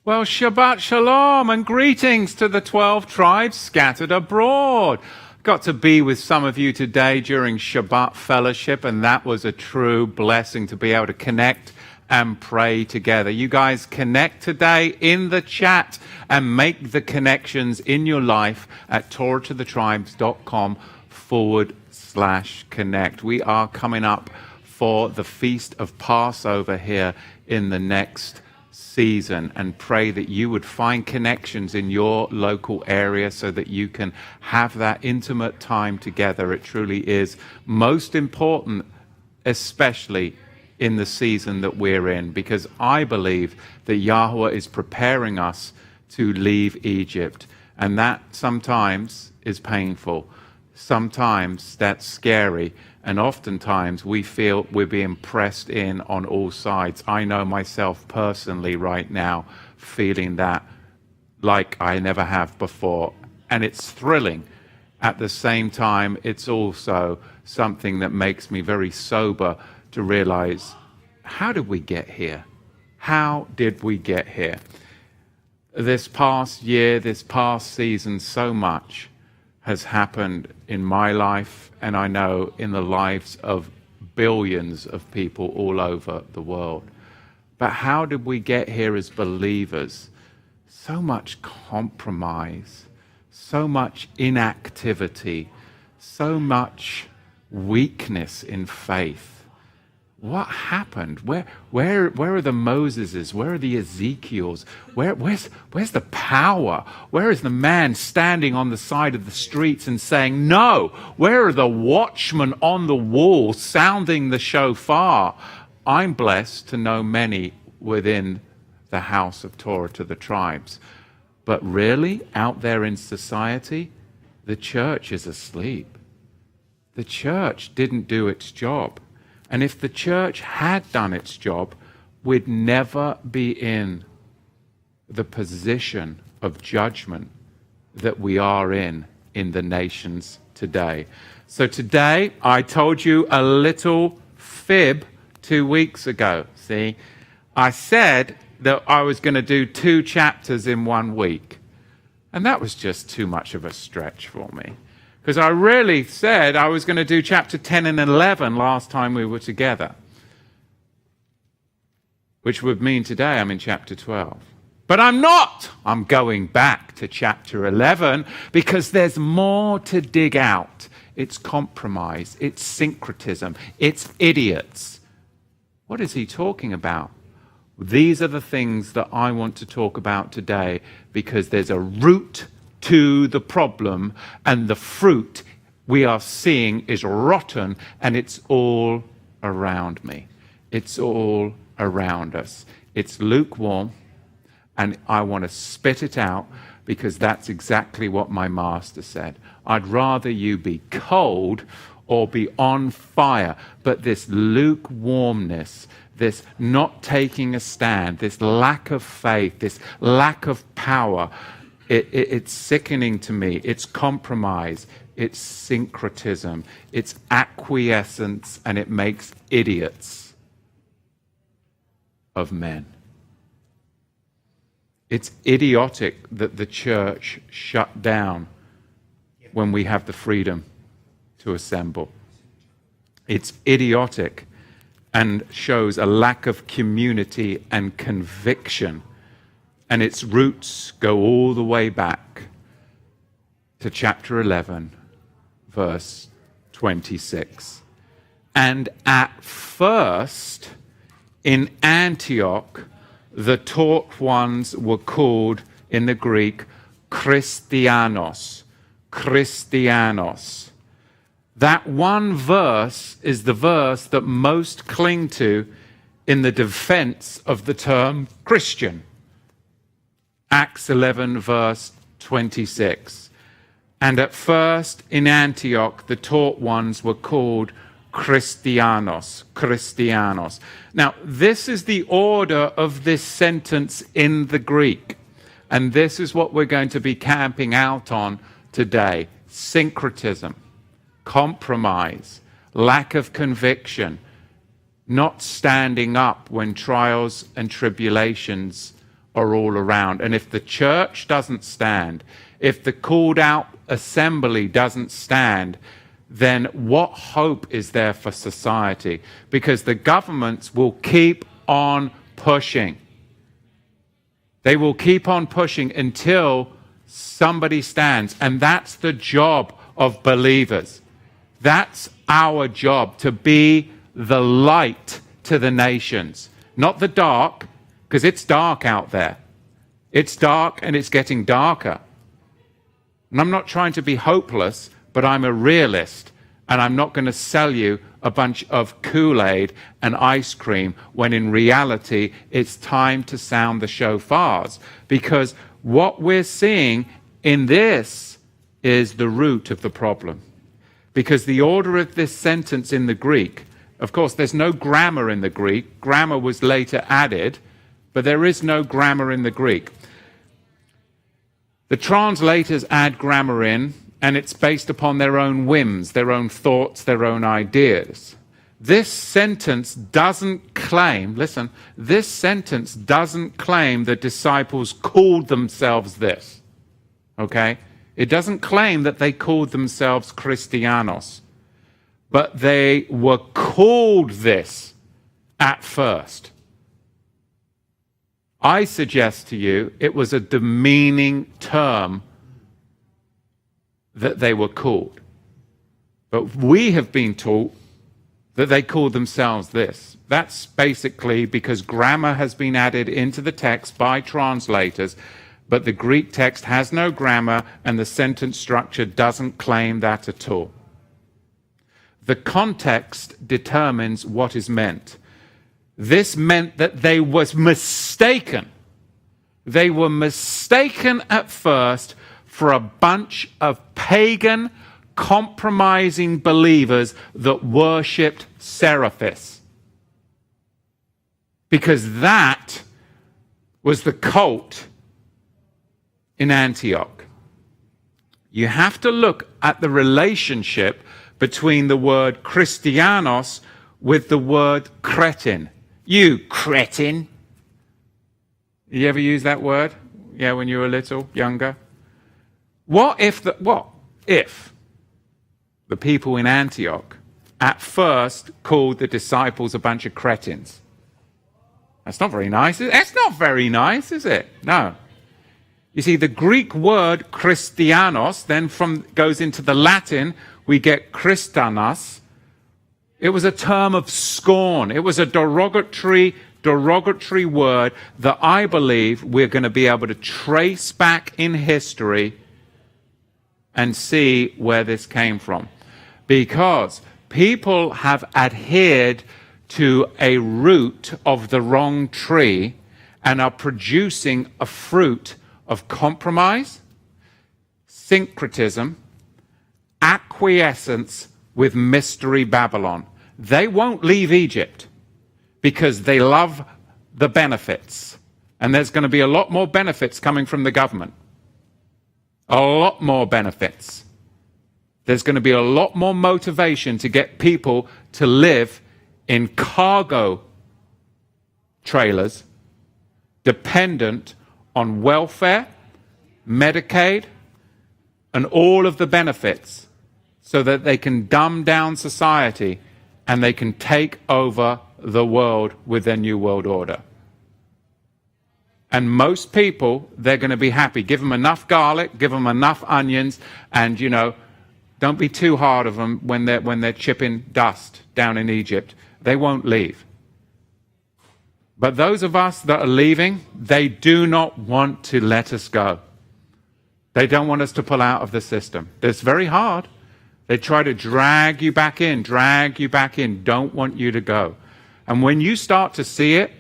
Well, Shabbat Shalom and greetings to the 12 tribes scattered abroad. Got to be with some of you today during Shabbat fellowship, and that was a true blessing to be able to connect and pray together. You guys connect today in the chat and make the connections in your life at torahtothetribes.com/connect. We are coming up for the Feast of Passover here in the next season, and pray that you would find connections in your local area so that you can have that intimate time together. It truly is most important, especially in the season that we're in, because I believe that Yahweh is preparing us to leave Egypt, and that sometimes is painful. Sometimes that's scary, and oftentimes we feel we're being pressed in on all sides. I know myself personally right now feeling that like I never have before, and it's thrilling. At the same time, it's also something that makes me very sober to realize, how did we get here? How did we get here? This past year, this past season, so much has happened in my life, and I know in the lives of billions of people all over the world. But how did we get here as believers? So much compromise, so much inactivity, so much weakness in faith. What happened? Where are the Moseses? Where are the Ezekiels? Where's the power? Where is the man standing on the side of the streets and saying no? Where are the watchmen on the wall sounding the shofar? I'm blessed to know many within the house of Torah to the tribes. But really, out there in society, the church is asleep. The church didn't do its job. And if the church had done its job, we'd never be in the position of judgment that we are in the nations today. So today, I told you a little fib 2 weeks ago. See, I said that I was going to do 2 chapters in 1 week. And that was just too much of a stretch for me. Because I really said I was going to do chapter 10 and 11 last time we were together. Which would mean today I'm in chapter 12. But I'm not. I'm going back to chapter 11 because there's more to dig out. It's compromise. It's syncretism. It's idiots. What is he talking about? These are the things that I want to talk about today, because there's a root to the problem, and the fruit we are seeing is rotten, and it's all around me. It's all around us. It's lukewarm, and I want to spit it out, because that's exactly what my master said. I'd rather you be cold or be on fire, but this lukewarmness, this not taking a stand, this lack of faith, this lack of power, it's sickening to me. It's compromise. It's syncretism. It's acquiescence, and it makes idiots of men. It's idiotic that the church shut down when we have the freedom to assemble. It's idiotic and shows a lack of community and conviction. And its roots go all the way back to chapter 11, verse 26. And at first, in Antioch, the taught ones were called, in the Greek, Christianos. Christianos. That one verse is the verse that most cling to in the defense of the term Christian. Acts 11, verse 26. And at first in Antioch, the taught ones were called Christianos. Christianos. Now, this is the order of this sentence in the Greek. And this is what we're going to be camping out on today. Syncretism, compromise, lack of conviction, not standing up when trials and tribulations are all around. And if the church doesn't stand, if the called out assembly doesn't stand, then what hope is there for society? Because the governments will keep on pushing. They will keep on pushing until somebody stands. And that's the job of believers. That's our job, to be the light to the nations. Not the dark, because it's dark out there. It's dark and it's getting darker. And I'm not trying to be hopeless, but I'm a realist. And I'm not going to sell you a bunch of Kool-Aid and ice cream when in reality it's time to sound the shofars. Because what we're seeing in this is the root of the problem. Because the order of this sentence in the Greek, of course, there's no grammar in the Greek. Grammar was later added, but there is no grammar in the Greek. The translators add grammar in, and it's based upon their own whims, their own thoughts, their own ideas. This sentence doesn't claim, listen, this sentence doesn't claim the disciples called themselves this, okay? It doesn't claim that they called themselves Christianos, but they were called this at first. I suggest to you it was a demeaning term that they were called. But we have been taught that they called themselves this. That's basically because grammar has been added into the text by translators, but the Greek text has no grammar and the sentence structure doesn't claim that at all. The context determines what is meant. This meant that they was mistaken. They were mistaken at first for a bunch of pagan, compromising believers that worshipped Serapis. Because that was the cult in Antioch. You have to look at the relationship between the word Christianos with the word cretin. You cretin. You ever use that word? Yeah, when you were little, younger? What if the people in Antioch at first called the disciples a bunch of cretins? That's not very nice. That's not very nice, is it? No. You see, the Greek word Christianos then goes into the Latin. We get Christanos. It was a term of scorn. It was a derogatory word that I believe we're going to be able to trace back in history and see where this came from. Because people have adhered to a root of the wrong tree and are producing a fruit of compromise, syncretism, acquiescence with Mystery Babylon. They won't leave Egypt because they love the benefits. And there's going to be a lot more benefits coming from the government. A lot more benefits. There's going to be a lot more motivation to get people to live in cargo trailers dependent on welfare, Medicaid, and all of the benefits so that they can dumb down society and they can take over the world with their new world order. And most people, they're going to be happy. Give them enough garlic, give them enough onions, and, don't be too hard of them when they're chipping dust down in Egypt. They won't leave. But those of us that are leaving, they do not want to let us go. They don't want us to pull out of the system. It's very hard. They try to drag you back in, don't want you to go. And when you start to see it,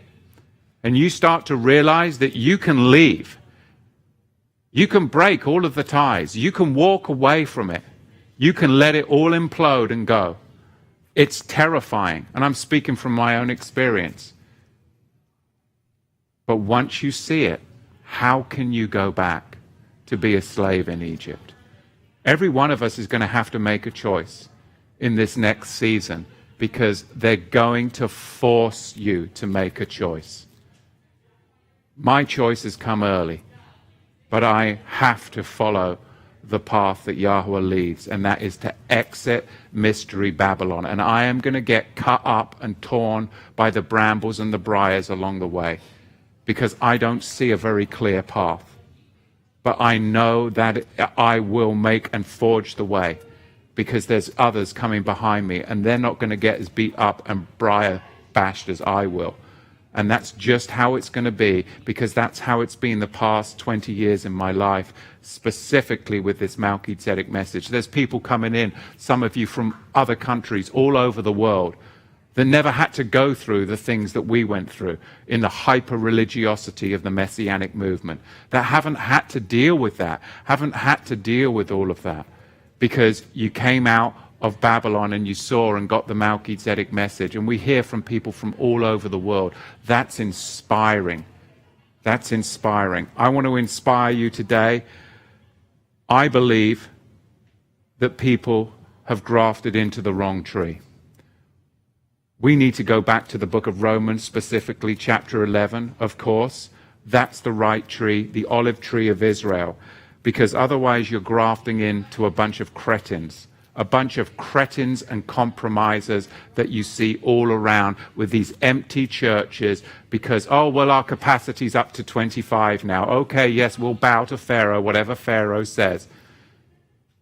and you start to realize that you can leave, you can break all of the ties, you can walk away from it, you can let it all implode and go. It's terrifying, and I'm speaking from my own experience. But once you see it, how can you go back to be a slave in Egypt? Every one of us is going to have to make a choice in this next season because they're going to force you to make a choice. My choices come early, but I have to follow the path that Yahweh leads, and that is to exit mystery Babylon. And I am going to get cut up and torn by the brambles and the briars along the way, because I don't see a very clear path. But I know that I will make and forge the way, because there's others coming behind me, and they're not going to get as beat up and briar bashed as I will. And that's just how it's going to be, because that's how it's been the past 20 years in my life, specifically with this Melchizedek message. There's people coming in, some of you from other countries all over the world, that never had to go through the things that we went through in the hyper-religiosity of the Messianic movement, that haven't had to deal with that, haven't had to deal with all of that, because you came out of Babylon and you saw and got the Melchizedek message. And we hear from people from all over the world. That's inspiring. That's inspiring. I want to inspire you today. I believe that people have grafted into the wrong tree. We need to go back to the book of Romans, specifically chapter 11, of course. That's the right tree, the olive tree of Israel, because otherwise you're grafting into a bunch of cretins and compromisers that you see all around with these empty churches because, oh, well, our capacity's up to 25 now. Okay, yes, we'll bow to Pharaoh, whatever Pharaoh says.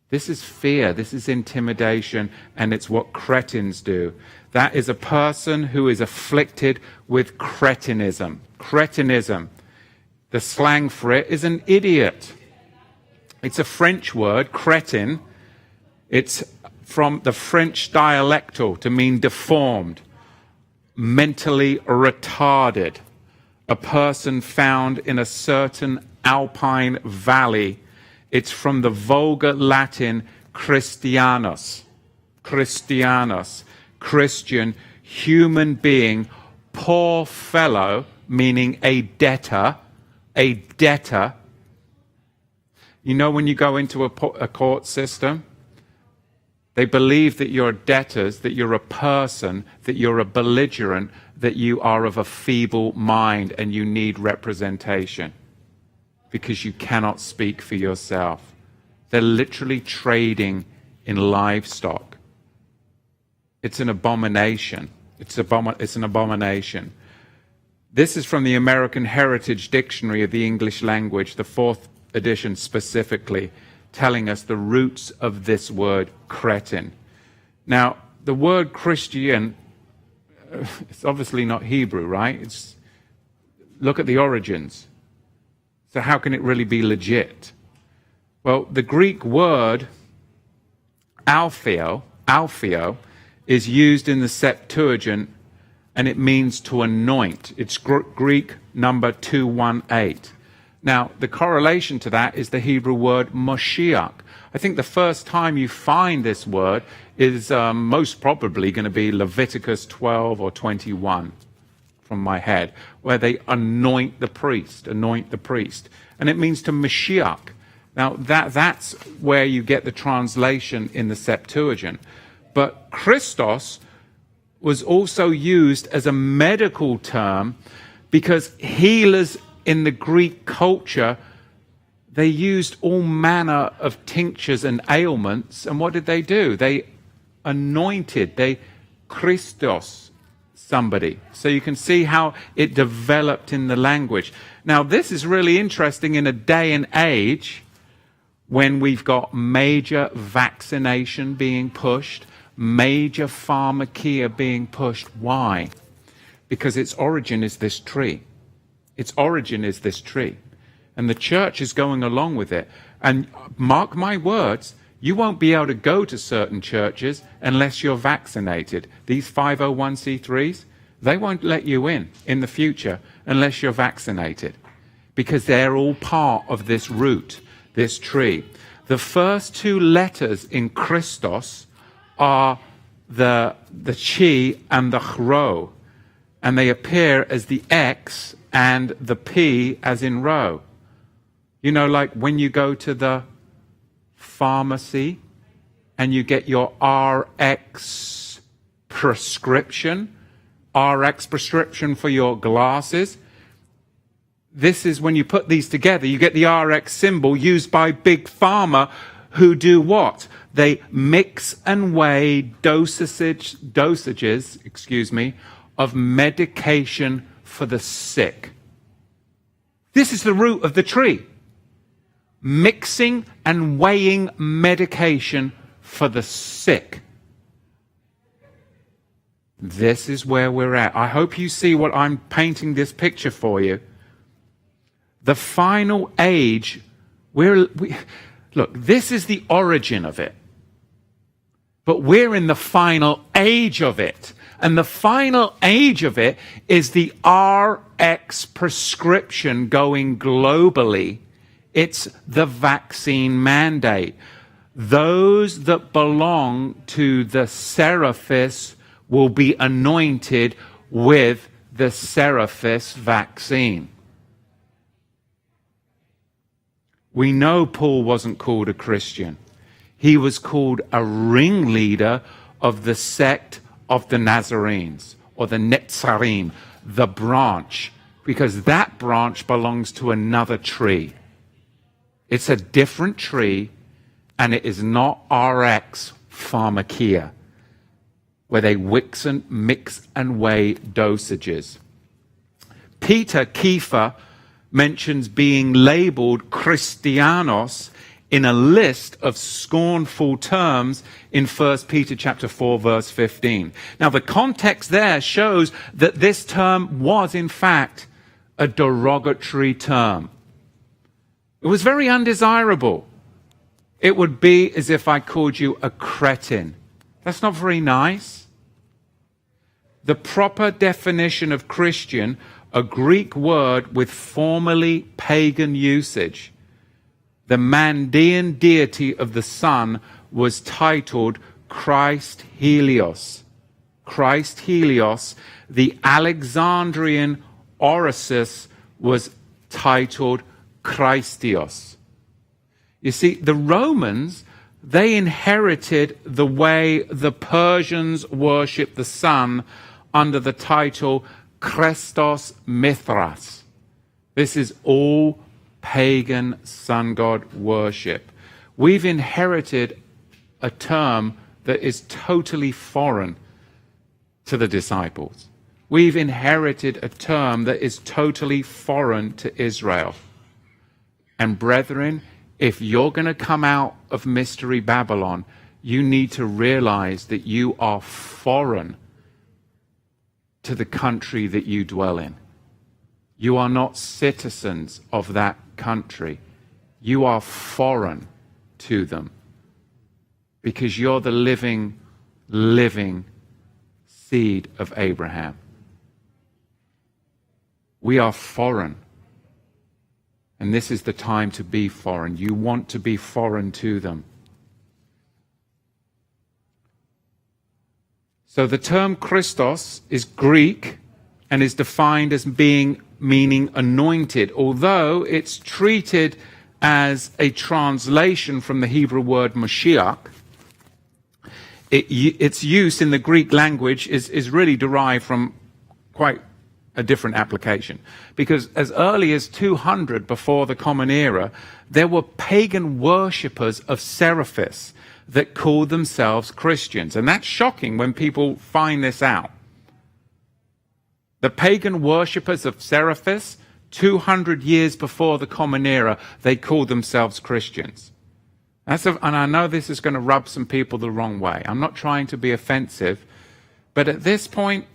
This is fear, this is intimidation, and it's what cretins do. That is a person who is afflicted with cretinism. Cretinism, the slang for it is an idiot. It's a French word, cretin. It's from the French dialectal to mean deformed, mentally retarded, a person found in a certain alpine valley. It's from the vulgar Latin Christianus, Christian, human being, poor fellow, meaning a debtor. You know, when you go into a court system, they believe that you're debtors, that you're a person, that you're a belligerent, that you are of a feeble mind and you need representation because you cannot speak for yourself. They're literally trading in livestock. It's an abomination. It's an abomination. This is from the American Heritage Dictionary of the English Language, the 4th edition specifically, telling us the roots of this word cretin. Now, the word Christian, it's obviously not Hebrew, right? Look at the origins. So how can it really be legit? Well, the Greek word alpheo is used in the Septuagint, and it means to anoint. It's Greek number 218. Now, the correlation to that is the Hebrew word Moshiach. I think the first time you find this word is most probably going to be Leviticus 12 or 21 from my head, where they anoint the priest. And it means to Moshiach. Now, that's where you get the translation in the Septuagint. But Christos was also used as a medical term because healers in the Greek culture, they used all manner of tinctures and ailments. And what did they do? They anointed, they Christos somebody. So you can see how it developed in the language. Now, this is really interesting in a day and age when we've got major vaccination being pushed, major pharmakia being pushed. Why? Because its origin is this tree. Its origin is this tree. And the church is going along with it. And mark my words, you won't be able to go to certain churches unless you're vaccinated. These 501c3s, they won't let you in the future unless you're vaccinated. Because they're all part of this root, this tree. The first 2 letters in Christos are the chi and the chro. And they appear as the X and the P as in row. You know, like when you go to the pharmacy and you get your RX prescription for your glasses, This is when you put these together, you get the RX symbol used by Big Pharma, who do what? They mix and weigh dosages, of medication for the sick. This is the root of the tree. Mixing and weighing medication for the sick. This is where we're at. I hope you see what I'm painting this picture for you. The final age, look, this is the origin of it. But we're in the final age of it. And the final age of it is the RX prescription going globally. It's the vaccine mandate. Those that belong to the Serapis will be anointed with the Serapis vaccine. We know Paul wasn't called a Christian. He was called a ringleader of the sect of the Nazarenes, or the Netzarim, the branch, because that branch belongs to another tree. It's a different tree, and it is not RX pharmakia, where they mix and weigh dosages. Peter Kiefer mentions being labeled Christianos in a list of scornful terms in 1 Peter chapter 4, verse 15. Now, the context there shows that this term was, in fact, a derogatory term. It was very undesirable. It would be as if I called you a cretin. That's not very nice. The proper definition of Christian, a Greek word with formerly pagan usage. The Mandean deity of the sun was titled Christ Helios. Christ Helios. The Alexandrian Orosius was titled Christios. You see, the Romans, they inherited the way the Persians worship the sun under the title Christos Mithras. This is all pagan sun god worship. We've inherited a term that is totally foreign to the disciples. We've inherited a term that is totally foreign to Israel. And brethren, if you're going to come out of Mystery Babylon, you need to realize that you are foreign to the country that you dwell in. You are not citizens of that country. You are foreign to them because you're the living seed of Abraham. We are foreign. And this is the time to be foreign. You want to be foreign to them. So the term Christos is Greek and is defined as meaning anointed, although it's treated as a translation from the Hebrew word Moshiach. Its use in the Greek language is really derived from quite a different application. Because as early as 200 before the Common Era, there were pagan worshippers of Serapis that called themselves Christians. And that's shocking when people find this out. The pagan worshippers of Serapis, 200 years before the Common Era, they called themselves Christians. And I know this is going to rub some people the wrong way. I'm not trying to be offensive. But at this point,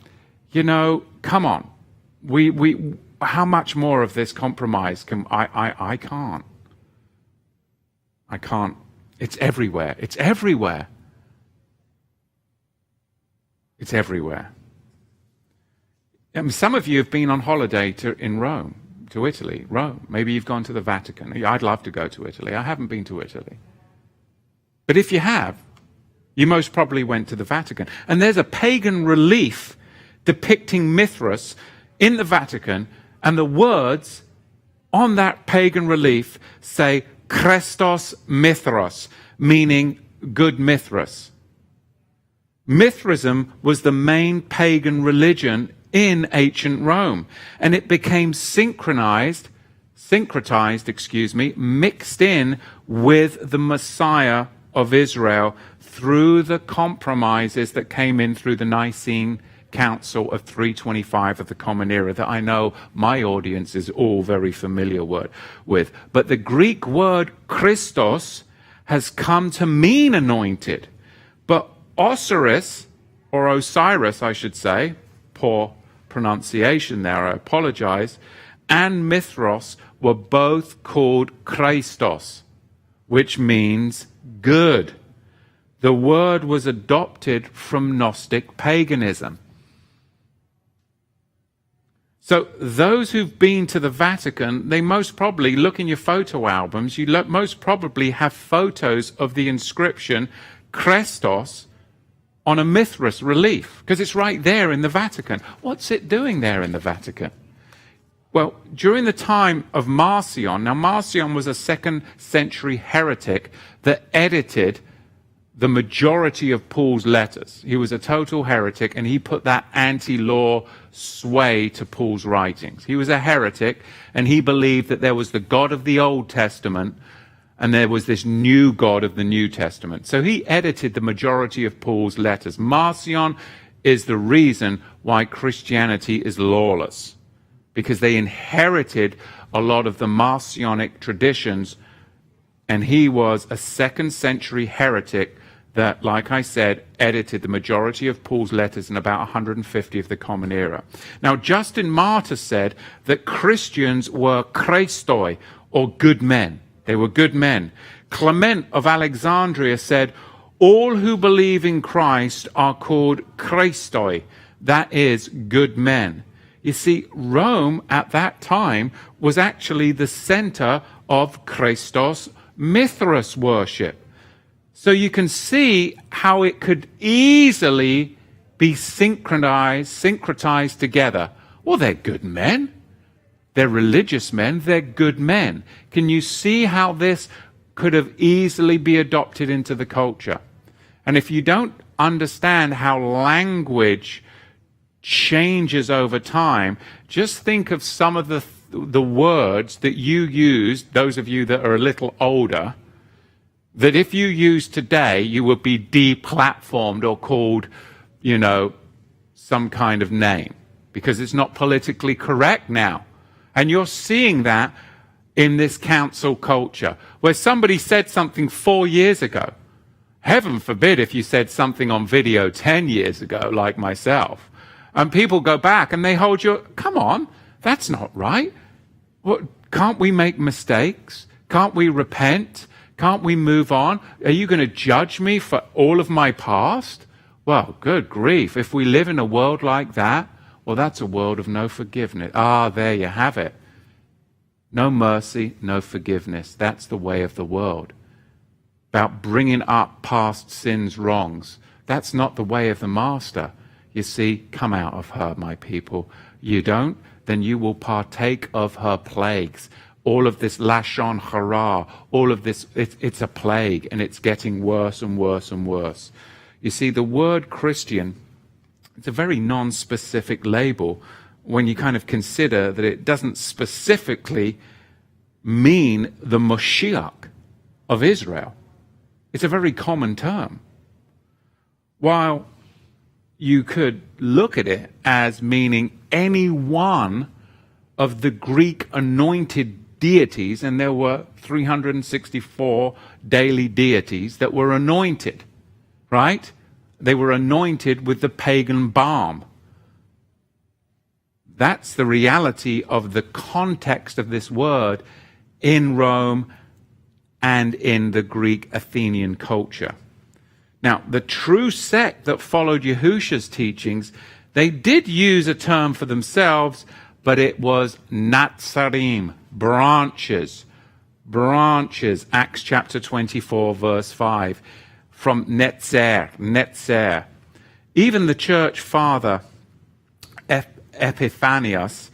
come on. How much more of this compromise can I can't. I can't. It's everywhere. It's everywhere. It's everywhere. Some of you have been on holiday in Rome, to Italy, Rome. Maybe you've gone to the Vatican. I'd love to go to Italy. I haven't been to Italy. But if you have, you most probably went to the Vatican. And there's a pagan relief depicting Mithras in the Vatican, and the words on that pagan relief say Christos Mithras, meaning good Mithras. Mithraism was the main pagan religion in ancient Rome, and it became synchronized mixed in with the Messiah of Israel through the compromises that came in through the Nicene Council of 325 of the Common Era that I know my audience is all very familiar with. But the Greek word Christos has come to mean anointed. But Osiris, or Osiris, I should say, poor pronunciation there, I apologize, and Mithros were both called Christos, which means good. The word was adopted from Gnostic paganism. So those who've been to the Vatican, they most probably, look in your photo albums, you most probably have photos of the inscription Christos on a Mithras relief, because it's right there in the Vatican. What's it doing there in the Vatican? Well, during the time of Marcion, now Marcion was a 2nd century heretic that edited the majority of Paul's letters. He was a total heretic, and he put that anti-law sway to Paul's writings. He was a heretic, and he believed that there was the God of the Old Testament, and there was this new God of the New Testament. So he edited the majority of Paul's letters. Marcion is the reason why Christianity is lawless, because they inherited a lot of the Marcionic traditions, and he was a 2nd century heretic that, like I said, edited the majority of Paul's letters in about 150 of the Common Era. Now, Justin Martyr said that Christians were Christoi, or good men. They were good men. Clement of Alexandria said, all who believe in Christ are called Christoi, that is, good men. You see, Rome at that time was actually the center of Christos Mithras worship. So you can see how it could easily be syncretized together. Well, they're good men. They're religious men. They're good men. Can you see how this could have easily be adopted into the culture? And if you don't understand how language changes over time, just think of some of the words that you use, those of you that are a little older, that if you use today, you would be deplatformed or called, some kind of name, because it's not politically correct now. And you're seeing that in this council culture, where somebody said something 4 years ago. Heaven forbid if you said something on video 10 years ago, like myself. And people go back and they hold you, come on, that's not right. What, can't we make mistakes? Can't we repent? Can't we move on? Are you going to judge me for all of my past? Well, good grief. If we live in a world like that, well, that's a world of no forgiveness. There you have it. No mercy, no forgiveness. That's the way of the world. About bringing up past sins, wrongs. That's not the way of the Master. You see, come out of her, my people. You don't, then you will partake of her plagues. All of this lashon hara, all of this, it's a plague, and it's getting worse and worse and worse. You see, the word Christian, it's a very non-specific label when you kind of consider that it doesn't specifically mean the Moshiach of Israel. It's a very common term. While you could look at it as meaning any one of the Greek anointed deities, and there were 364 daily deities that were anointed, right? They were anointed with the pagan balm. That's the reality of the context of this word in Rome and in the Greek Athenian culture. Now, the true sect that followed Yahusha's teachings, they did use a term for themselves, but it was Natsarim, branches. Acts chapter 24, verse 5, from Netzer. Even the church father, Epiphanius,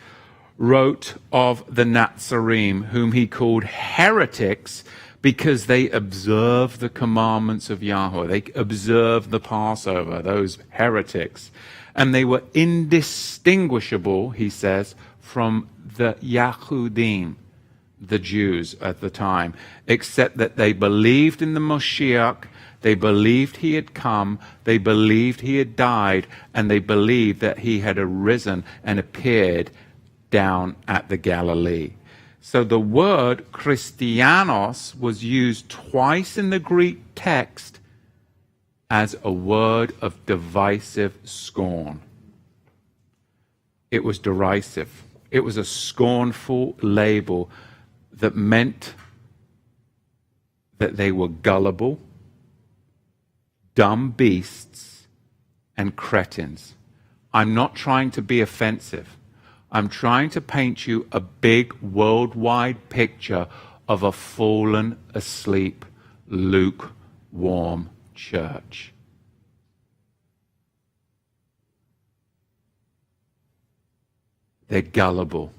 wrote of the Natsarim, whom he called heretics, because they observe the commandments of Yahweh. They observe the Passover, those heretics. And they were indistinguishable, he says, from the Yahudim. the Jews at the time, except that they believed in the Moshiach, they believed he had come, they believed he had died, and they believed that he had arisen and appeared down at the Galilee. So the word Christianos was used twice in the Greek text as a word of divisive scorn. It was derisive. It was a scornful label that meant that they were gullible, dumb beasts, and cretins. I'm not trying to be offensive. I'm trying to paint you a big worldwide picture of a fallen, asleep, lukewarm church. They're gullible.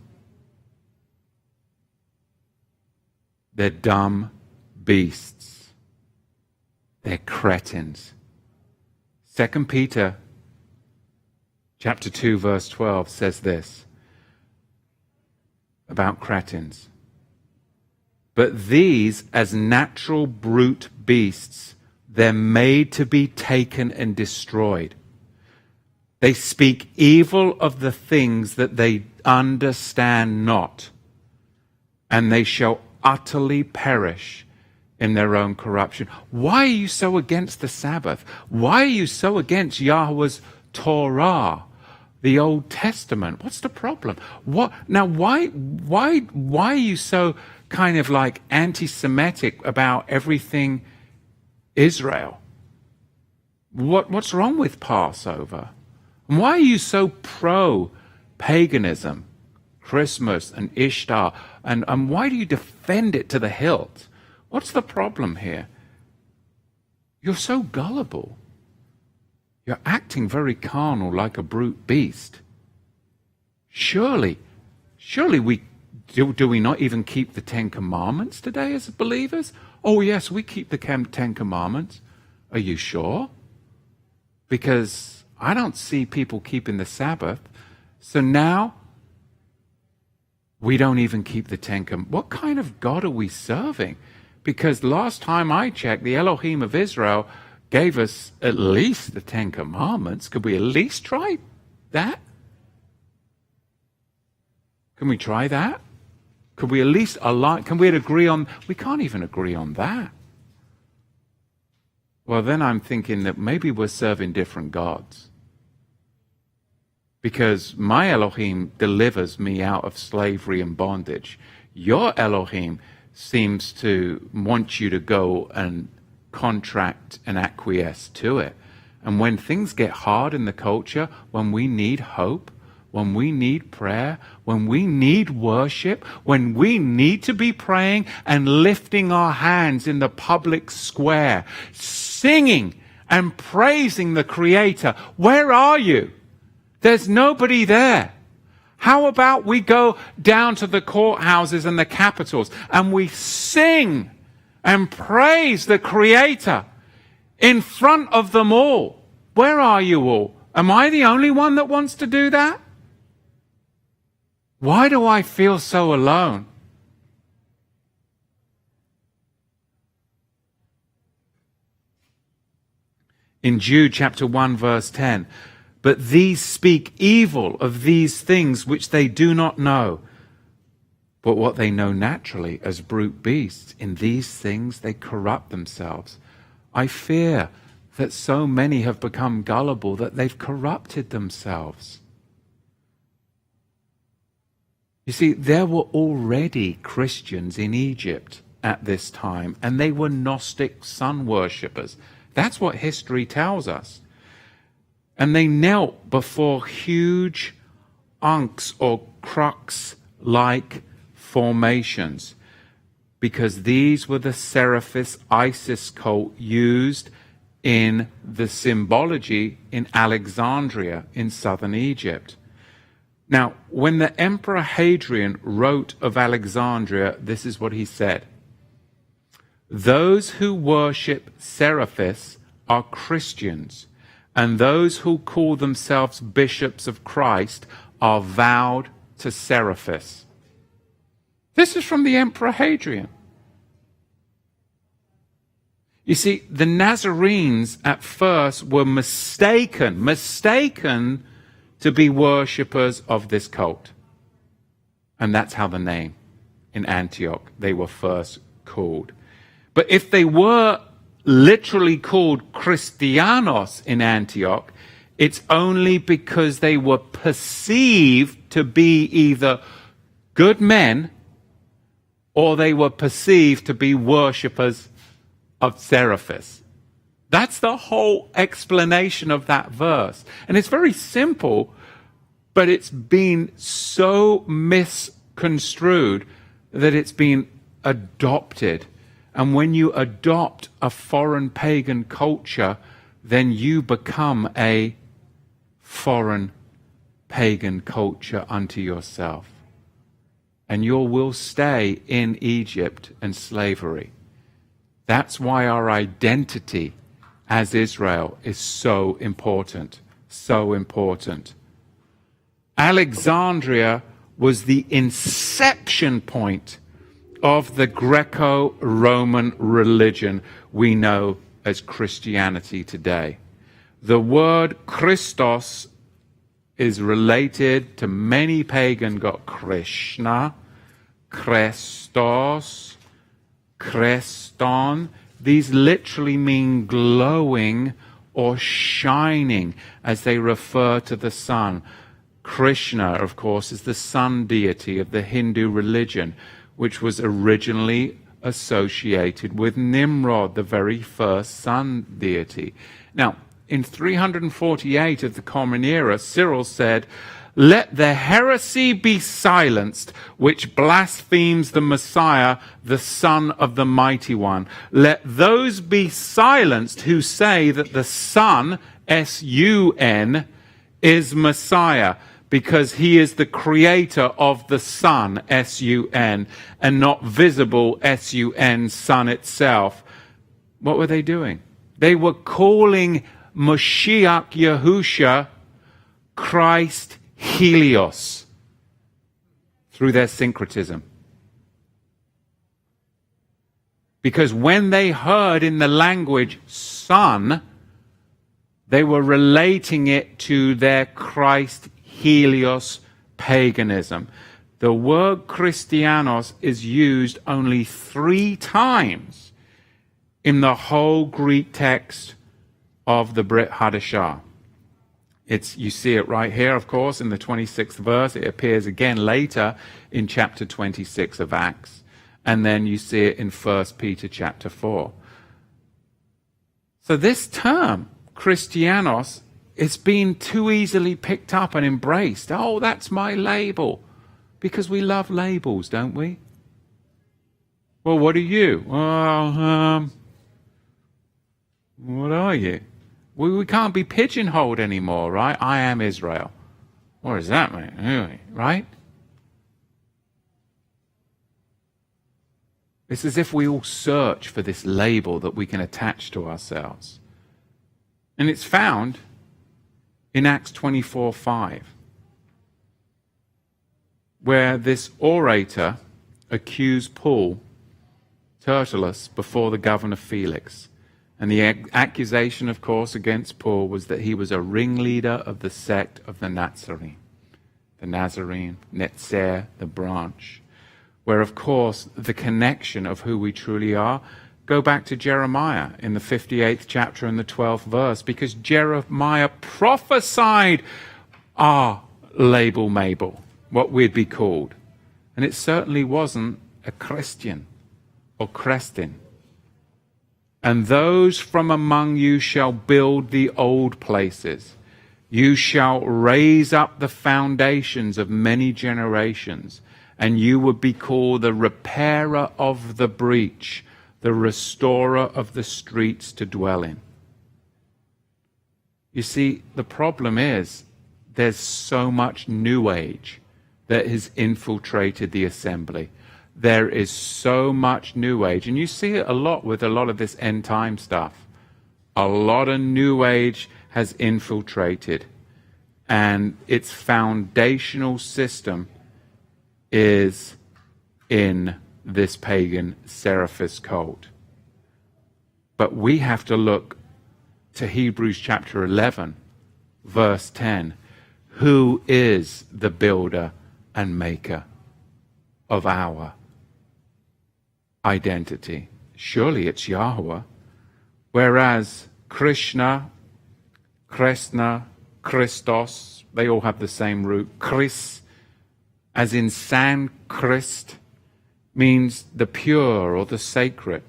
They're dumb beasts. They're cretins. 2 Peter chapter 2 verse 12 says this about cretins. But these, as natural brute beasts, they're made to be taken and destroyed. They speak evil of the things that they understand not, and they shall utterly perish in their own corruption. Why are you so against the Sabbath? Why are you so against Yahweh's Torah, the Old Testament? What's the problem? Why are you so kind of like anti-Semitic about everything Israel? What's wrong with Passover? And why are you so pro-paganism, Christmas and Ishtar? And why do you defend it to the hilt? What's the problem here? You're so gullible. You're acting very carnal like a brute beast. Surely do we not even keep the Ten Commandments today as believers? Oh yes, we keep the Ten Commandments. Are you sure? Because I don't see people keeping the Sabbath. So now we don't even keep the Ten Commandments. What kind of God are we serving? Because last time I checked, the Elohim of Israel gave us at least the Ten Commandments. Could we at least try that? Can we try that? Could we at least align? Can we agree on? We can't even agree on that. Well, then I'm thinking that maybe we're serving different gods. Because my Elohim delivers me out of slavery and bondage. Your Elohim seems to want you to go and contract and acquiesce to it. And when things get hard in the culture, when we need hope, when we need prayer, when we need worship, when we need to be praying and lifting our hands in the public square, singing and praising the Creator, where are you? There's nobody there. How about we go down to the courthouses and the capitals and we sing and praise the Creator in front of them all? Where are you all? Am I the only one that wants to do that? Why do I feel so alone? In Jude chapter 1 verse 10, but these speak evil of these things which they do not know, but what they know naturally as brute beasts. In these things they corrupt themselves. I fear that so many have become gullible that they've corrupted themselves. You see, there were already Christians in Egypt at this time, and they were Gnostic sun worshippers. That's what history tells us. And they knelt before huge ankhs or crux-like formations, because these were the Serapis Isis cult used in the symbology in Alexandria in southern Egypt. Now, when the Emperor Hadrian wrote of Alexandria, this is what he said: those who worship Serapis are Christians, and those who call themselves bishops of Christ are vowed to Serapis. This is from the Emperor Hadrian. You see, the Nazarenes at first were mistaken to be worshippers of this cult. And that's how the name in Antioch, they were first called. But if they were literally called Christianos in Antioch, it's only because they were perceived to be either good men or they were perceived to be worshippers of Serapis. That's the whole explanation of that verse. And it's very simple, but it's been so misconstrued that it's been adopted. And when you adopt a foreign pagan culture, then you become a foreign pagan culture unto yourself. And you will stay in Egypt and slavery. That's why our identity as Israel is so important. So important. Alexandria was the inception point of the Greco-Roman religion we know as Christianity today. The word Christos is related to many pagan gods. Krishna, Christos, Kreston. These literally mean glowing or shining as they refer to the sun. Krishna, of course, is the sun deity of the Hindu religion, which was originally associated with Nimrod, the very first sun deity. Now, in 348 of the Common Era, Cyril said, "Let the heresy be silenced, which blasphemes the Messiah, the Son of the Mighty One. Let those be silenced who say that the Son, S-U-N, is Messiah, because he is the creator of the sun, S-U-N, and not visible, S-U-N, sun itself." What were they doing? They were calling Moshiach Yahusha Christ Helios through their syncretism. Because when they heard in the language sun, they were relating it to their Christ Helios paganism. The word Christianos is used only 3 times in the whole Greek text of the Brit Hadashah. You see it right here, of course, in the 26th verse. It appears again later in chapter 26 of Acts. And then you see it in 1 Peter chapter 4. So this term, Christianos, it's been too easily picked up and embraced. Oh, that's my label. Because we love labels, don't we? Well, what are you? Well, what are you? We can't be pigeonholed anymore, right? I am Israel. What does that mean? Anyway, right? It's as if we all search for this label that we can attach to ourselves. And it's found in Acts 24:5, where this orator accused Paul, Tertullus, before the governor Felix. And the accusation, of course, against Paul was that he was a ringleader of the sect of the Nazarene. The Nazarene, Netzer, the branch. Where, of course, the connection of who we truly are, go back to Jeremiah in the 58th chapter and the 12th verse, because Jeremiah prophesied our label Mabel, what we'd be called. And it certainly wasn't a Christian or Crestin. "And those from among you shall build the old places. You shall raise up the foundations of many generations, and you would be called the repairer of the breach, the restorer of the streets to dwell in." You see, the problem is there's so much New Age that has infiltrated the assembly. There is so much New Age, and you see it a lot with a lot of this end time stuff. A lot of New Age has infiltrated, and its foundational system is in this pagan Serapis cult. But we have to look to Hebrews chapter 11, verse 10. Who is the builder and maker of our identity? Surely it's Yahweh. Whereas Krishna, Kresna, Christos, they all have the same root. Chris, as in Sanskrit, means the pure or the sacred.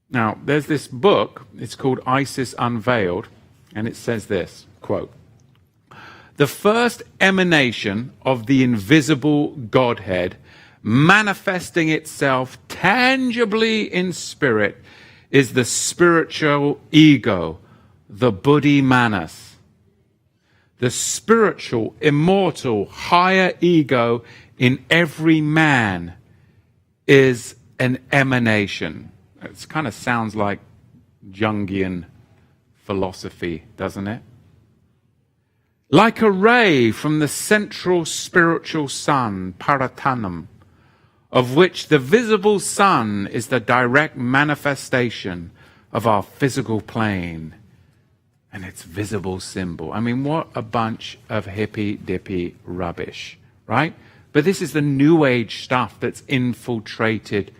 Now, there's this book, it's called Isis Unveiled, and it says this, quote, "The first emanation of the invisible Godhead manifesting itself tangibly in spirit is the spiritual ego, the Buddhi Manas. The spiritual, immortal, higher ego in every man is an emanation." It kind of sounds like Jungian philosophy, doesn't it? "Like a ray from the central spiritual sun, Paratanam, of which the visible sun is the direct manifestation of our physical plane and its visible symbol." I mean, what a bunch of hippy-dippy rubbish, right? But this is the New Age stuff that's infiltrated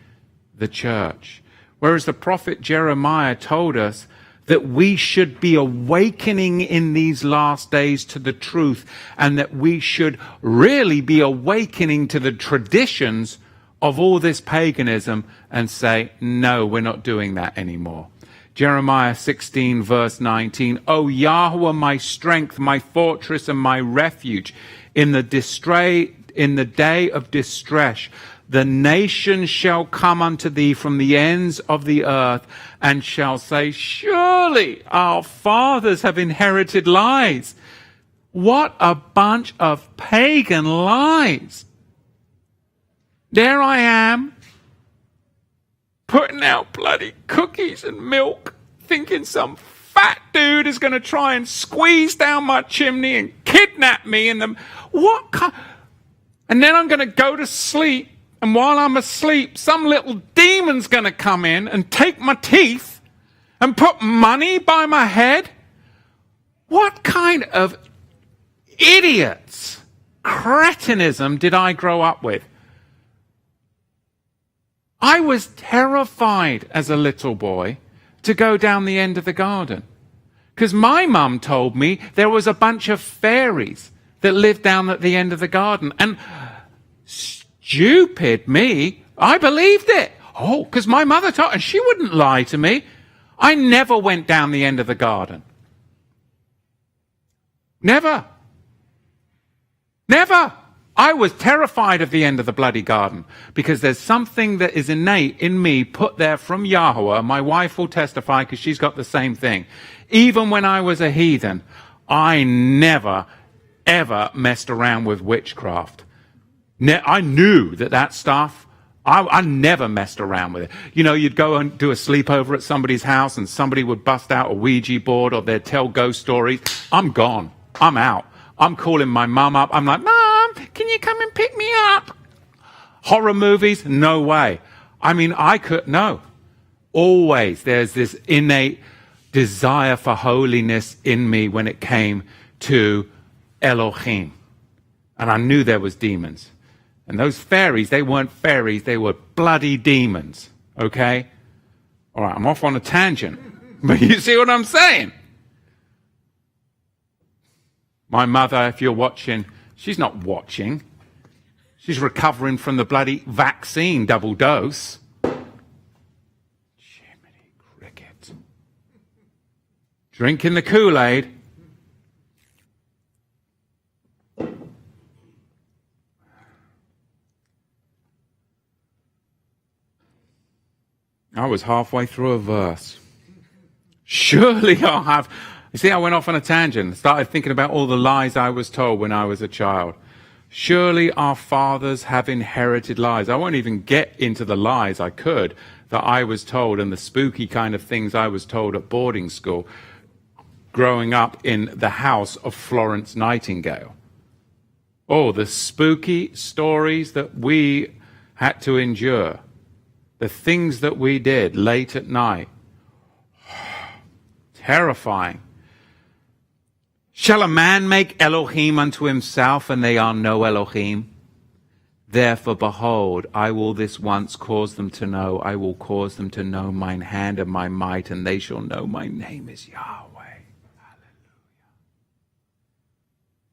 the church. Whereas the prophet Jeremiah told us that we should be awakening in these last days to the truth, and that we should really be awakening to the traditions of all this paganism and say, no, we're not doing that anymore. Jeremiah 16, verse 19, "O Yahweh, my strength, my fortress, and my refuge, in the day of distress, the nations shall come unto thee from the ends of the earth, and shall say, surely our fathers have inherited lies." What a bunch of pagan lies. There I am, putting out bloody cookies and milk, thinking some fat dude is going to try and squeeze down my chimney and kidnap me. And then I'm going to go to sleep. And while I'm asleep, some little demon's going to come in and take my teeth and put money by my head. What kind of idiots, cretinism did I grow up with? I was terrified as a little boy to go down the end of the garden, because my mum told me there was a bunch of fairies that lived down at the end of the garden. And stupid me, I believed it. Oh, because my mother told, and she wouldn't lie to me. I never went down the end of the garden. Never. Never. I was terrified of the end of the bloody garden, because there's something that is innate in me put there from Yahweh. My wife will testify, because she's got the same thing. Even when I was a heathen, I never, ever messed around with witchcraft. I knew that stuff, I never messed around with it. You know, you'd go and do a sleepover at somebody's house, and somebody would bust out a Ouija board, or they'd tell ghost stories. I'm gone. I'm out. I'm calling my mum up. I'm like, Mum, can you come and pick me up? Horror movies? No way. I mean, no. Always there's this innate desire for holiness in me when it came to Elohim. And I knew there was demons. And those fairies, they weren't fairies, they were bloody demons. Okay? All right, I'm off on a tangent. But you see what I'm saying? My mother, if you're watching, she's not watching. She's recovering from the bloody vaccine double dose. Jiminy cricket. Drinking the Kool-Aid. I was halfway through a verse. Surely I'll have... You see, I went off on a tangent. Started thinking about all the lies I was told when I was a child. Surely our fathers have inherited lies. I won't even get into the lies I could that I was told, and the spooky kind of things I was told at boarding school, growing up in the house of Florence Nightingale. Oh, the spooky stories that we had to endure, the things that we did late at night, terrifying. Shall a man make Elohim unto himself, and they are no Elohim? Therefore, behold, I will this once cause them to know, I will cause them to know mine hand and my might, and they shall know my name is Yahweh.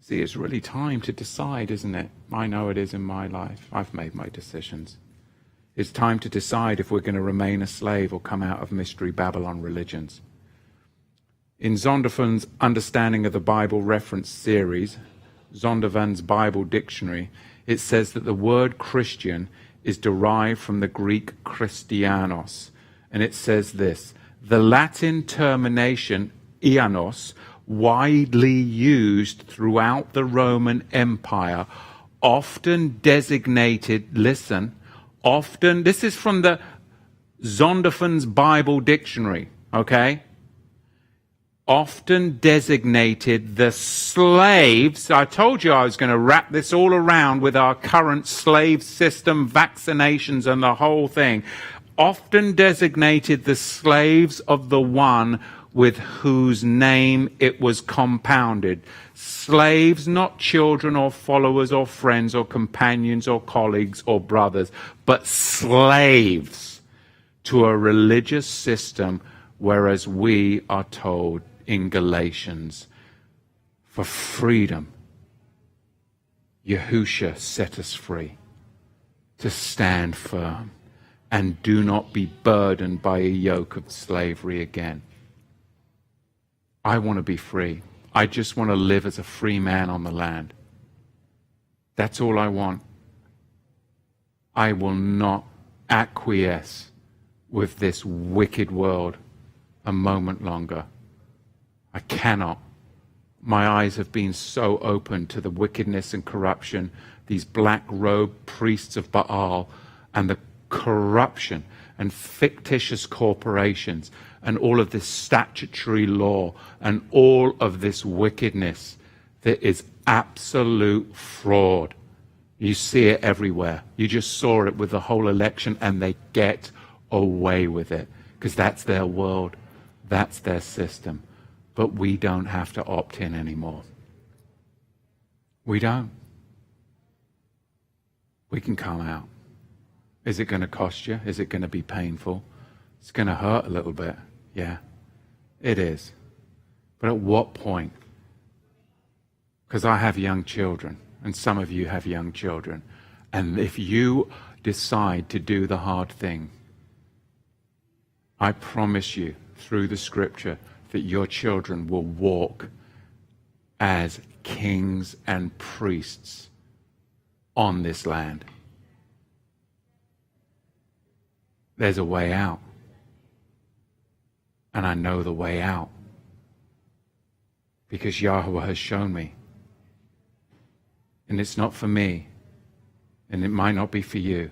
See, it's really time to decide, isn't it? I know it is in my life. I've made my decisions. It's time to decide if we're going to remain a slave or come out of Mystery Babylon religions. In Zondervan's Understanding of the Bible reference series, Zondervan's Bible Dictionary, it says that the word Christian is derived from the Greek Christianos. And it says this: the Latin termination ianos, widely used throughout the Roman Empire, often designated, this is from the Zondervan's Bible Dictionary, okay? Often designated the slaves. I told you I was going to wrap this all around with our current slave system, vaccinations and the whole thing. Often designated the slaves of the one with whose name it was compounded. Slaves, not children or followers or friends or companions or colleagues or brothers, but slaves to a religious system, whereas we are told in Galatians, for freedom, Yahushua set us free, to stand firm and do not be burdened by a yoke of slavery again. I want to be free. I just want to live as a free man on the land. That's all I want. I will not acquiesce with this wicked world a moment longer. I cannot. My eyes have been so open to the wickedness and corruption, these black-robed priests of Baal, and the corruption and fictitious corporations, and all of this statutory law, and all of this wickedness that is absolute fraud. You see it everywhere. You just saw it with the whole election, and they get away with it because that's their world, that's their system. But we don't have to opt in anymore. We don't. We can come out. Is it going to cost you? Is it going to be painful? It's going to hurt a little bit. Yeah, it is. But at what point? Because I have young children, and some of you have young children. And if you decide to do the hard thing, I promise you through the scripture that your children will walk as kings and priests on this land. There's a way out. And I know the way out. Because Yahweh has shown me. And it's not for me. And it might not be for you.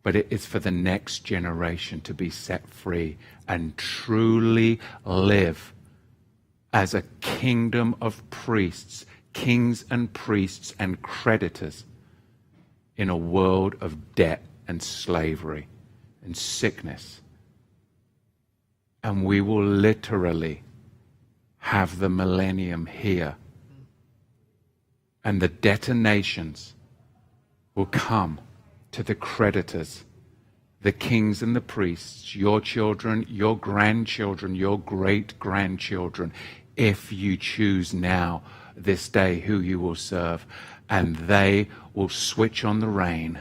But it is for the next generation to be set free and truly live as a kingdom of priests, kings and priests and creditors in a world of debt and slavery and sickness. And we will literally have the millennium here. And the detonations will come to the creditors, the kings and the priests, your children, your grandchildren, your great-grandchildren, if you choose now, this day, who you will serve. And they will switch on the rain,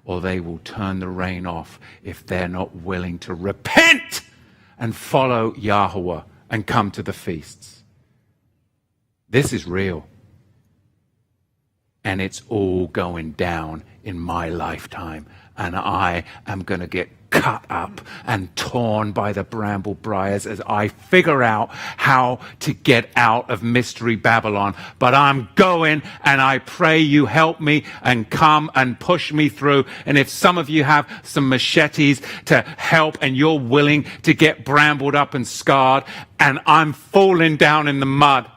or they will turn the rain off if they're not willing to repent and follow Yahweh and come to the feasts. This is real. And it's all going down in my lifetime. And I am going to get cut up and torn by the bramble briars as I figure out how to get out of Mystery Babylon. But I'm going, and I pray you help me and come and push me through. And if some of you have some machetes to help and you're willing to get brambled up and scarred, and I'm falling down in the mud,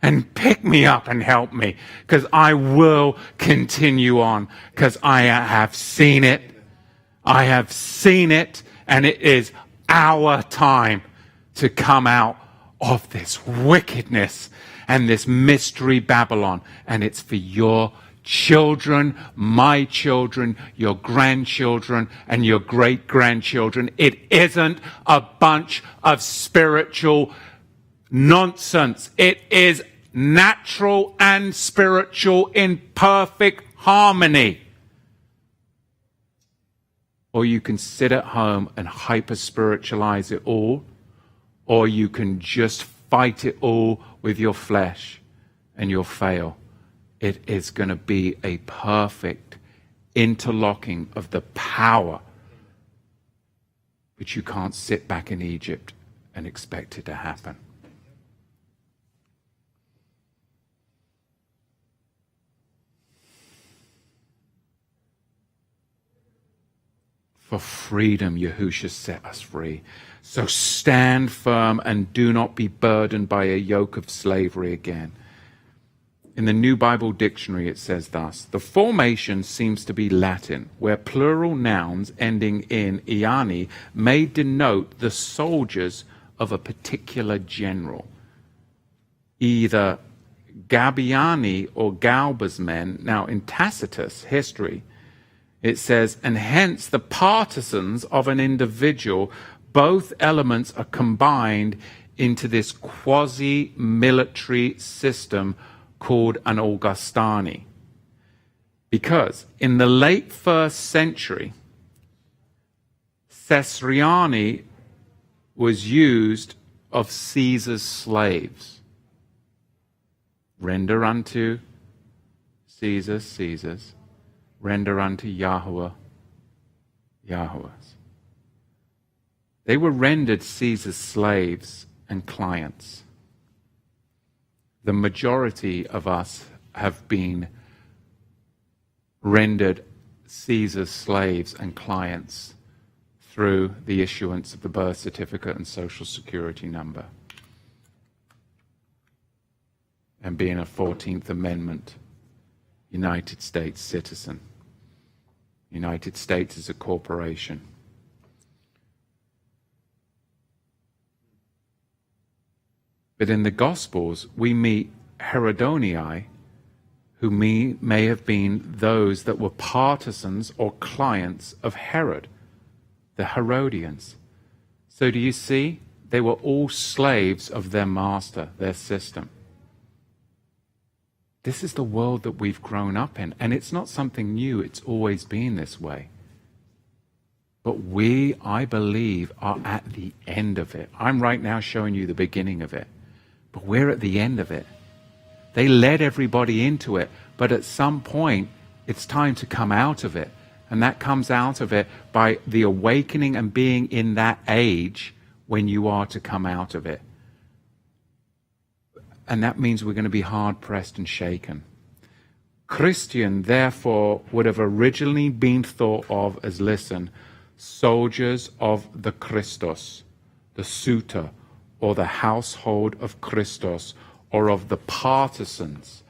and pick me up and help me, because I will continue on, because I have seen it. I have seen it, and it is our time to come out of this wickedness and this mystery Babylon. And it's for your children, my children, your grandchildren, and your great-grandchildren. It isn't a bunch of spiritual nonsense. It is natural and spiritual in perfect harmony. Or you can sit at home and hyper-spiritualize it all, or you can just fight it all with your flesh, and you'll fail. It is going to be a perfect interlocking of the power. But you can't sit back in Egypt and expect it to happen. For freedom, Yahushua set us free. So stand firm and do not be burdened by a yoke of slavery again. In the New Bible Dictionary, it says thus: the formation seems to be Latin, where plural nouns ending in iani may denote the soldiers of a particular general. Either Gabiani or Galba's men. Now, in Tacitus history, it says, and hence the partisans of an individual, both elements are combined into this quasi-military system called an Augustani. Because in the late 1st century, Caesariani was used of Caesar's slaves. Render unto Caesar Caesar's, render unto Yahweh Yahweh's. They were rendered Caesar's slaves and clients. The majority of us have been rendered Caesar's slaves and clients through the issuance of the birth certificate and social security number, and being a 14th Amendment United States citizen. United States is a corporation. But in the Gospels, we meet Herodonii, who may have been those that were partisans or clients of Herod, the Herodians. So do you see? They were all slaves of their master, their system. This is the world that we've grown up in, and it's not something new. It's always been this way. But we, I believe, are at the end of it. I'm right now showing you the beginning of it, but we're at the end of it. They led everybody into it, but at some point, it's time to come out of it. And that comes out of it by the awakening and being in that age when you are to come out of it. And that means we're going to be hard-pressed and shaken. Christian, therefore, would have originally been thought of as, listen, soldiers of the Christos, the suitor, or the household of Christos, or of the partisans,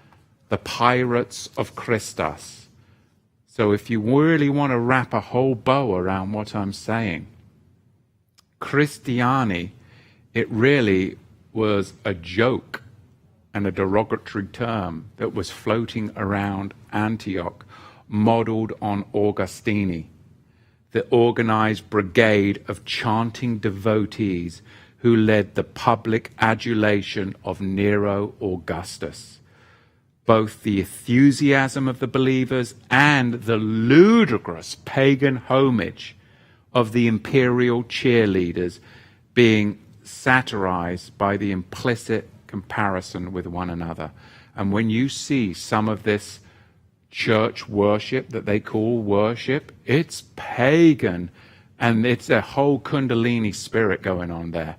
the pirates of Christos. So if you really want to wrap a whole bow around what I'm saying, Christiani, it really was a joke and a derogatory term that was floating around Antioch, modeled on Augustini, the organized brigade of chanting devotees who led the public adulation of Nero Augustus. Both the enthusiasm of the believers and the ludicrous pagan homage of the imperial cheerleaders being satirized by the implicit comparison with one another. And when you see some of this church worship that they call worship, it's pagan, and it's a whole Kundalini spirit going on there.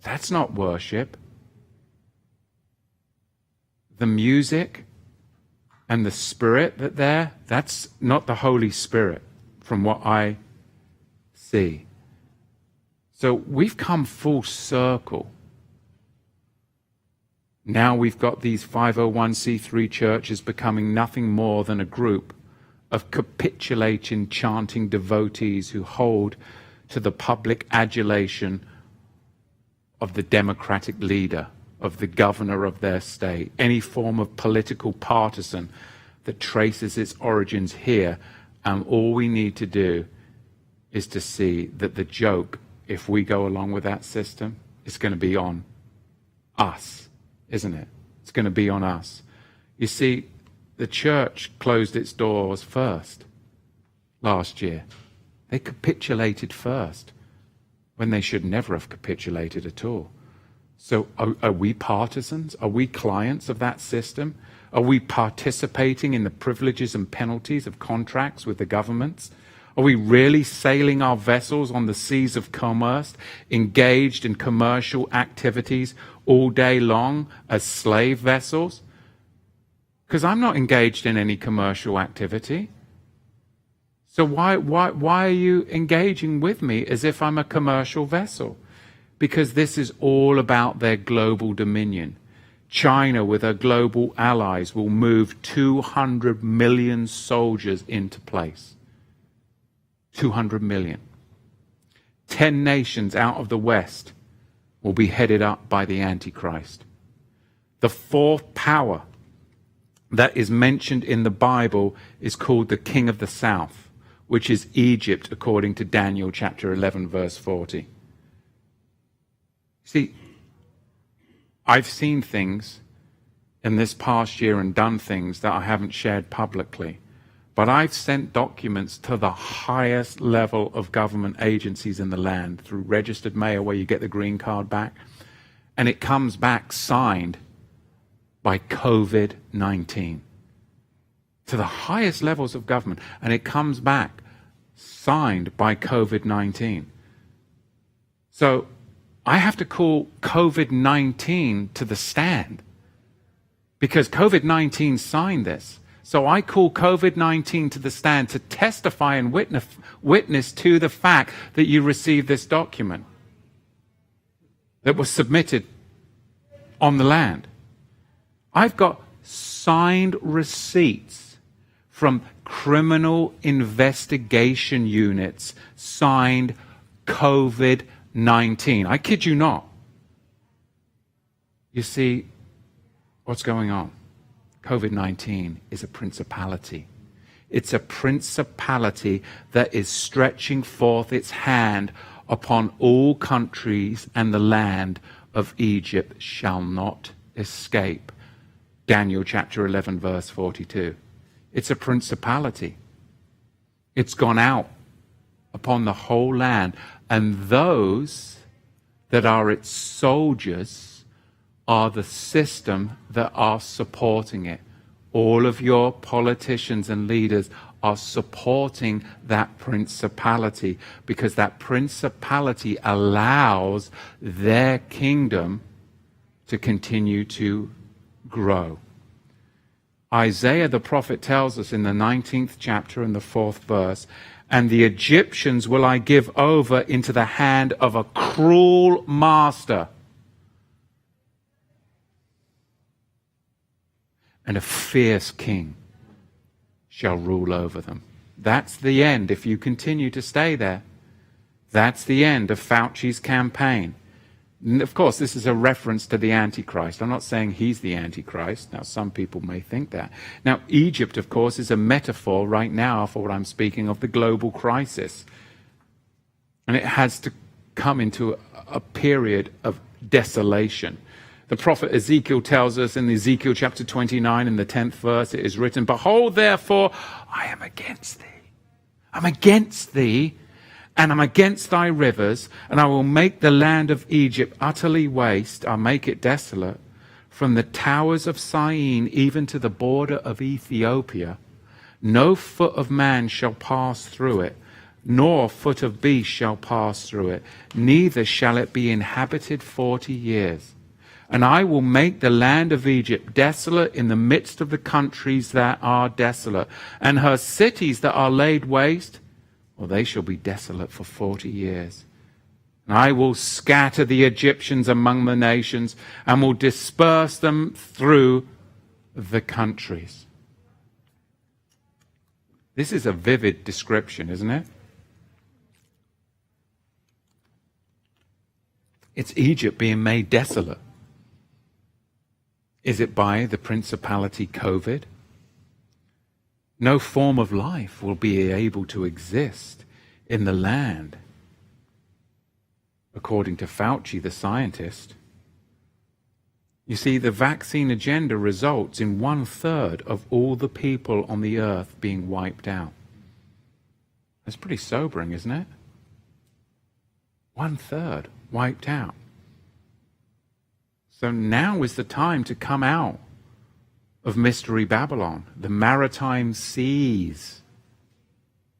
That's not worship. The music and the spirit that's not the Holy Spirit from what I see. So we've come full circle. Now we've got these 501c3 churches becoming nothing more than a group of capitulating, chanting devotees who hold to the public adulation of the democratic leader, of the governor of their state, any form of political partisan that traces its origins here. And all we need to do is to see that the joke, if we go along with that system, is going to be on us, isn't it? It's going to be on us. You see, the church closed its doors first last year. They capitulated first when they should never have capitulated at all. So are we partisans? Are we clients of that system? Are we participating in the privileges and penalties of contracts with the governments? Are we really sailing our vessels on the seas of commerce, engaged in commercial activities all day long as slave vessels? Because I'm not engaged in any commercial activity. So why are you engaging with me as if I'm a commercial vessel? Because this is all about their global dominion. China, with her global allies, will move 200 million soldiers into place. 200 million. 10 nations out of the West will be headed up by the Antichrist. The fourth power that is mentioned in the Bible is called the King of the South, which is Egypt, according to Daniel chapter 11, verse 40. See, I've seen things in this past year and done things that I haven't shared publicly. But I've sent documents to the highest level of government agencies in the land through registered mail, where you get the green card back. And it comes back signed by COVID-19. To the highest levels of government. And it comes back signed by COVID-19. So I have to call COVID-19 to the stand. Because COVID-19 signed this. So I call COVID-19 to the stand to testify and witness to the fact that you received this document that was submitted on the land. I've got signed receipts from criminal investigation units signed COVID-19. I kid you not. You see what's going on? COVID-19 is a principality. It's a principality that is stretching forth its hand upon all countries, and the land of Egypt shall not escape. Daniel chapter 11, verse 42. It's a principality. It's gone out upon the whole land, and those that are its soldiers are the system that are supporting it. All of your politicians and leaders are supporting that principality, because that principality allows their kingdom to continue to grow. Isaiah the prophet tells us in the 19th chapter and the 4th verse, "And the Egyptians will I give over into the hand of a cruel master, and a fierce king shall rule over them." That's the end if you continue to stay there. That's the end of Fauci's campaign. And of course, this is a reference to the Antichrist. I'm not saying he's the Antichrist. Now, some people may think that. Now, Egypt, of course, is a metaphor right now for what I'm speaking of, the global crisis. And it has to come into a period of desolation. The prophet Ezekiel tells us in Ezekiel chapter 29 in the 10th verse, it is written, "Behold, therefore, I am against thee. I'm against thee, and I'm against thy rivers, and I will make the land of Egypt utterly waste. I'll make it desolate, from the towers of Syene even to the border of Ethiopia. No foot of man shall pass through it, nor foot of beast shall pass through it, neither shall it be inhabited 40 years. And I will make the land of Egypt desolate in the midst of the countries that are desolate. And her cities that are laid waste, well, they shall be desolate for 40 years. I will scatter the Egyptians among the nations and will disperse them through the countries. This is a vivid description, isn't it? It's Egypt being made desolate. Is it by the principality COVID? No form of life will be able to exist in the land, according to Fauci, the scientist. You see, the vaccine agenda results in 1/3 of all the people on the earth being wiped out. That's pretty sobering, isn't it? 1/3 wiped out. So now is the time to come out of Mystery Babylon, the maritime seas,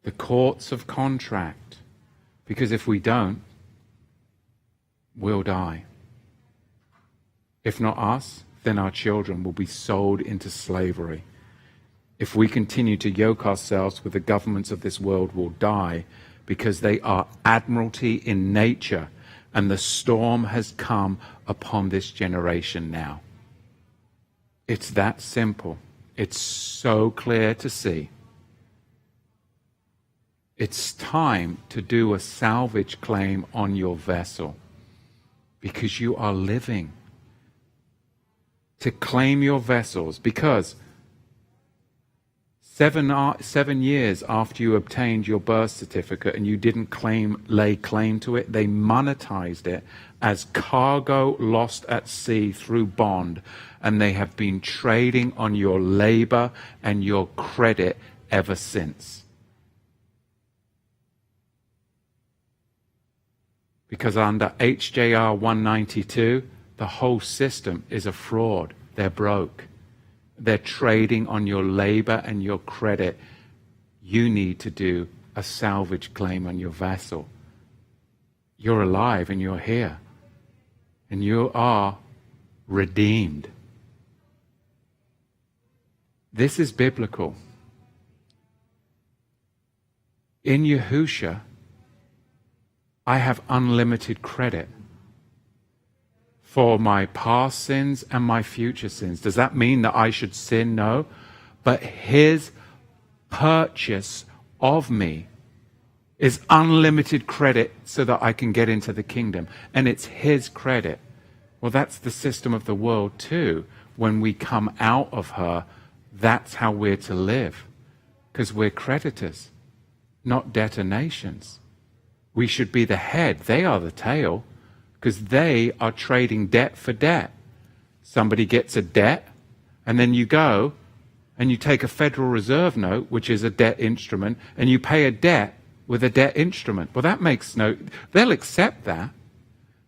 the courts of contract. Because if we don't, we'll die. If not us, then our children will be sold into slavery. If we continue to yoke ourselves with the governments of this world, we'll die, because they are admiralty in nature, and the storm has come upon this generation now. It's that simple. It's so clear to see. It's time to do a salvage claim on your vessel, because you are living. To claim your vessels, because 7 years after you obtained your birth certificate and you didn't lay claim to it, they monetized it as cargo lost at sea through bond, and they have been trading on your labor and your credit ever since. Because under HJR 192, the whole system is a fraud. They're broke. They're trading on your labor and your credit. You need to do a salvage claim on your vessel. You're alive and you're here. And you are redeemed. This is biblical. In Yahusha, I have unlimited credit for my past sins and my future sins. Does that mean that I should sin? No. But his purchase of me is unlimited credit so that I can get into the kingdom. And it's his credit. Well, that's the system of the world too. When we come out of her, that's how we're to live. Because we're creditors, not debtor nations. We should be the head. They are the tail. Because they are trading debt for debt. Somebody gets a debt, and then you go and you take a Federal Reserve note, which is a debt instrument, and you pay a debt with a debt instrument. Well, that makes they'll accept that.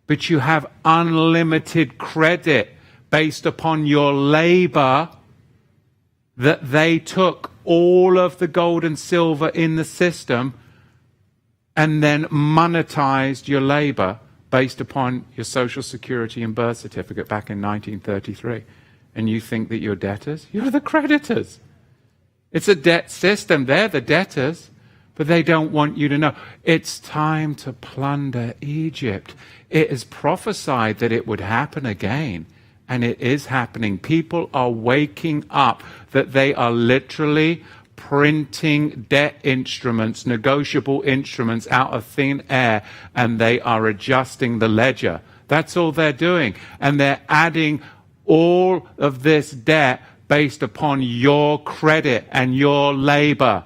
But you have unlimited credit based upon your labor, that they took all of the gold and silver in the system and then monetized your labor based upon your Social Security and birth certificate back in 1933. And you think that you're debtors? You're the creditors. It's a debt system. They're the debtors. But they don't want you to know. It's time to plunder Egypt. It is prophesied that it would happen again. And it is happening. People are waking up that they are literally printing debt instruments, negotiable instruments out of thin air, and they are adjusting the ledger. That's all they're doing. And they're adding all of this debt based upon your credit and your labor.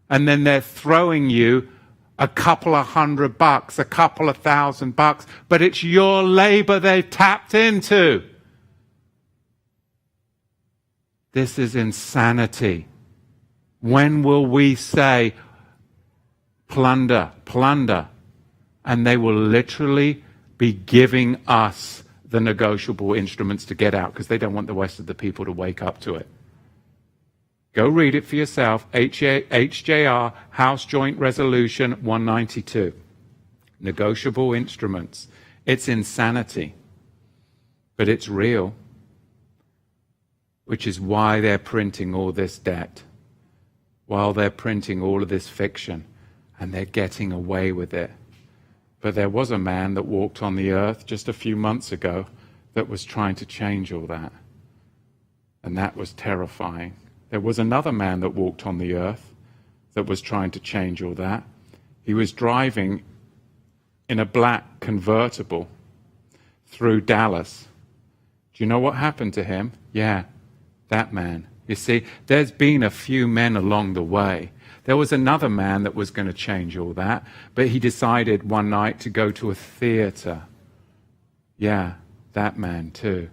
And then they're throwing you a couple of $100, a couple of $1,000, but it's your labor they've tapped into. This is insanity. When will we say, plunder, plunder? And they will literally be giving us the negotiable instruments to get out, because they don't want the rest of the people to wake up to it. Go read it for yourself. HJR, House Joint Resolution 192. Negotiable instruments. It's insanity. But it's real. Which is why they're printing all this debt. While they're printing all of this fiction, and they're getting away with it. But there was a man that walked on the earth just a few months ago that was trying to change all that. And that was terrifying. There was another man that walked on the earth that was trying to change all that. He was driving in a black convertible through Dallas. Do you know what happened to him? Yeah, that man. You see, there's been a few men along the way. There was another man that was going to change all that, but he decided one night to go to a theater. Yeah, that man too.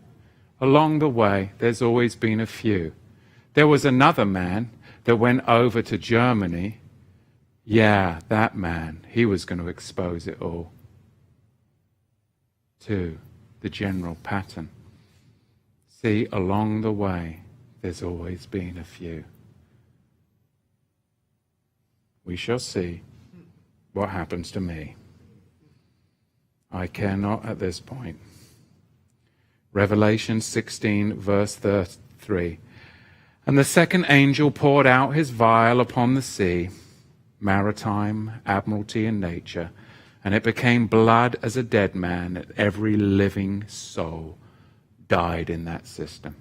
Along the way, there's always been a few. There was another man that went over to Germany. Yeah, that man. He was going to expose it all. Too, the general pattern. See, along the way, there's always been a few. We shall see what happens to me. I care not at this point. Revelation 16, verse 3. And the second angel poured out his vial upon the sea, maritime, admiralty, and nature, and it became blood as a dead man, and every living soul died in that system.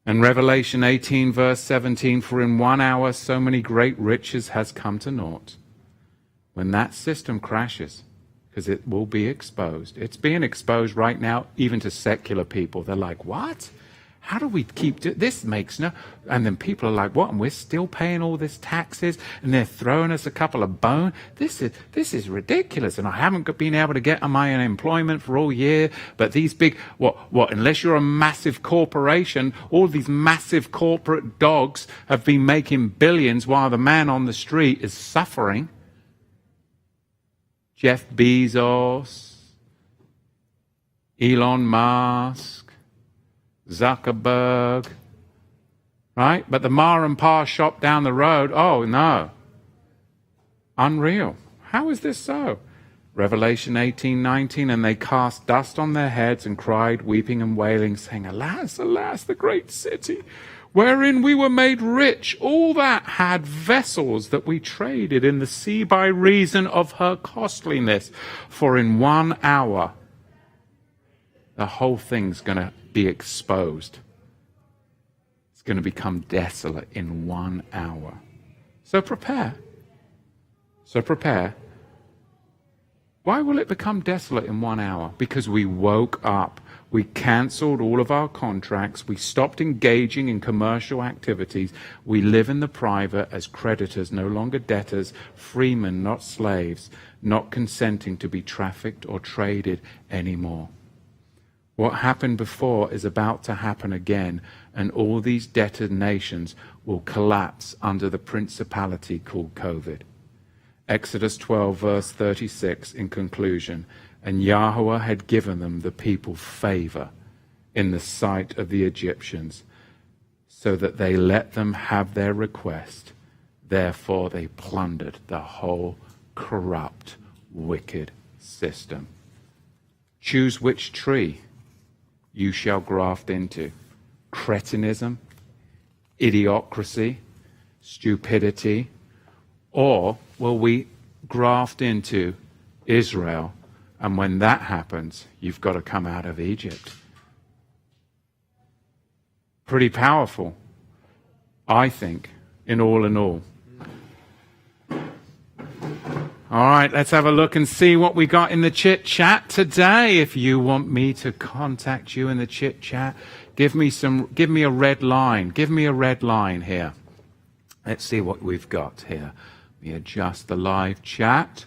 And Revelation 18, verse 17, for in 1 hour so many great riches has come to naught. When that system crashes, because it will be exposed. It's being exposed right now, even to secular people. They're like, what? How do we keep this? Makes no. And then people are like, what? And we're still paying all this taxes, and they're throwing us a couple of bones. This is ridiculous. And I haven't been able to get my unemployment for all year. But these big what? Unless you're a massive corporation, all these massive corporate dogs have been making billions while the man on the street is suffering. Jeff Bezos, Elon Musk, Zuckerberg, right? But the ma and pa shop down the road, oh no. Unreal. How is this so? Revelation 18:19, and they cast dust on their heads and cried, weeping and wailing, saying, alas, alas, the great city, wherein we were made rich, all that had vessels that we traded in the sea by reason of her costliness. For in 1 hour, the whole thing's going to be exposed. It's going to become desolate in 1 hour. So prepare. Why will it become desolate in 1 hour? Because we woke up. We cancelled all of our contracts. We stopped engaging in commercial activities. We live in the private as creditors, no longer debtors, freemen, not slaves, not consenting to be trafficked or traded anymore. What happened before is about to happen again, and all these debtor nations will collapse under the principality called COVID. Exodus 12, verse 36, in conclusion, and Yahweh had given them, the people, favor in the sight of the Egyptians, so that they let them have their request. Therefore they plundered the whole corrupt, wicked system. Choose which tree you shall graft into. Cretinism, idiocracy, stupidity, or will we graft into Israel? And when that happens, you've got to come out of Egypt. Pretty powerful, I think, in all. All right, let's have a look and see what we got in the chit chat today. If you want me to contact you in the chit chat, give me a red line. Give me a red line here. Let's see what we've got here. Let me adjust the live chat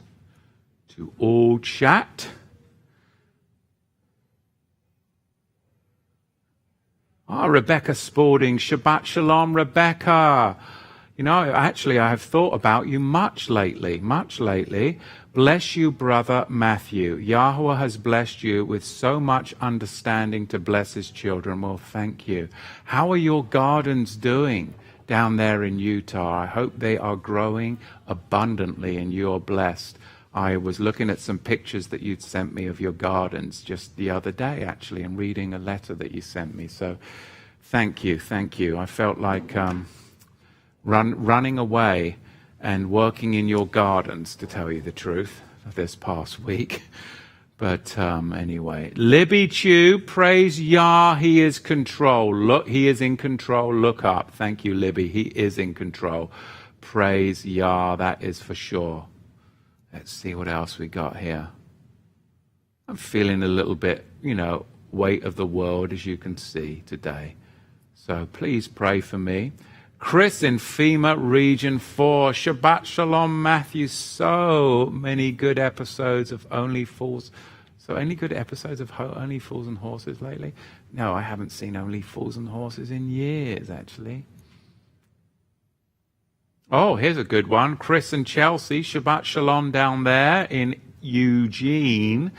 to all chat. Rebecca Spalding, Shabbat Shalom, Rebecca. You know, actually, I have thought about you much lately. Bless you, brother Matthew. Yahweh has blessed you with so much understanding to bless his children. Well, thank you. How are your gardens doing down there in Utah? I hope they are growing abundantly and you're blessed. I was looking at some pictures that you'd sent me of your gardens just the other day, actually, and reading a letter that you sent me. So thank you. I felt like running away and working in your gardens, to tell you the truth, this past week. But anyway, Libby Chew, praise Yah, he is control. Look, he is in control. Look up. Thank you, Libby. He is in control. Praise Yah, that is for sure. Let's see what else we got here. I'm feeling a little bit, weight of the world, as you can see today. So please pray for me. Chris in FEMA Region 4. Shabbat Shalom, Matthew. So many good episodes of Only Fools. So any good episodes of Only Fools and Horses lately? No, I haven't seen Only Fools and Horses in years, actually. Oh, here's a good one. Chris and Chelsea. Shabbat Shalom down there in Eugene.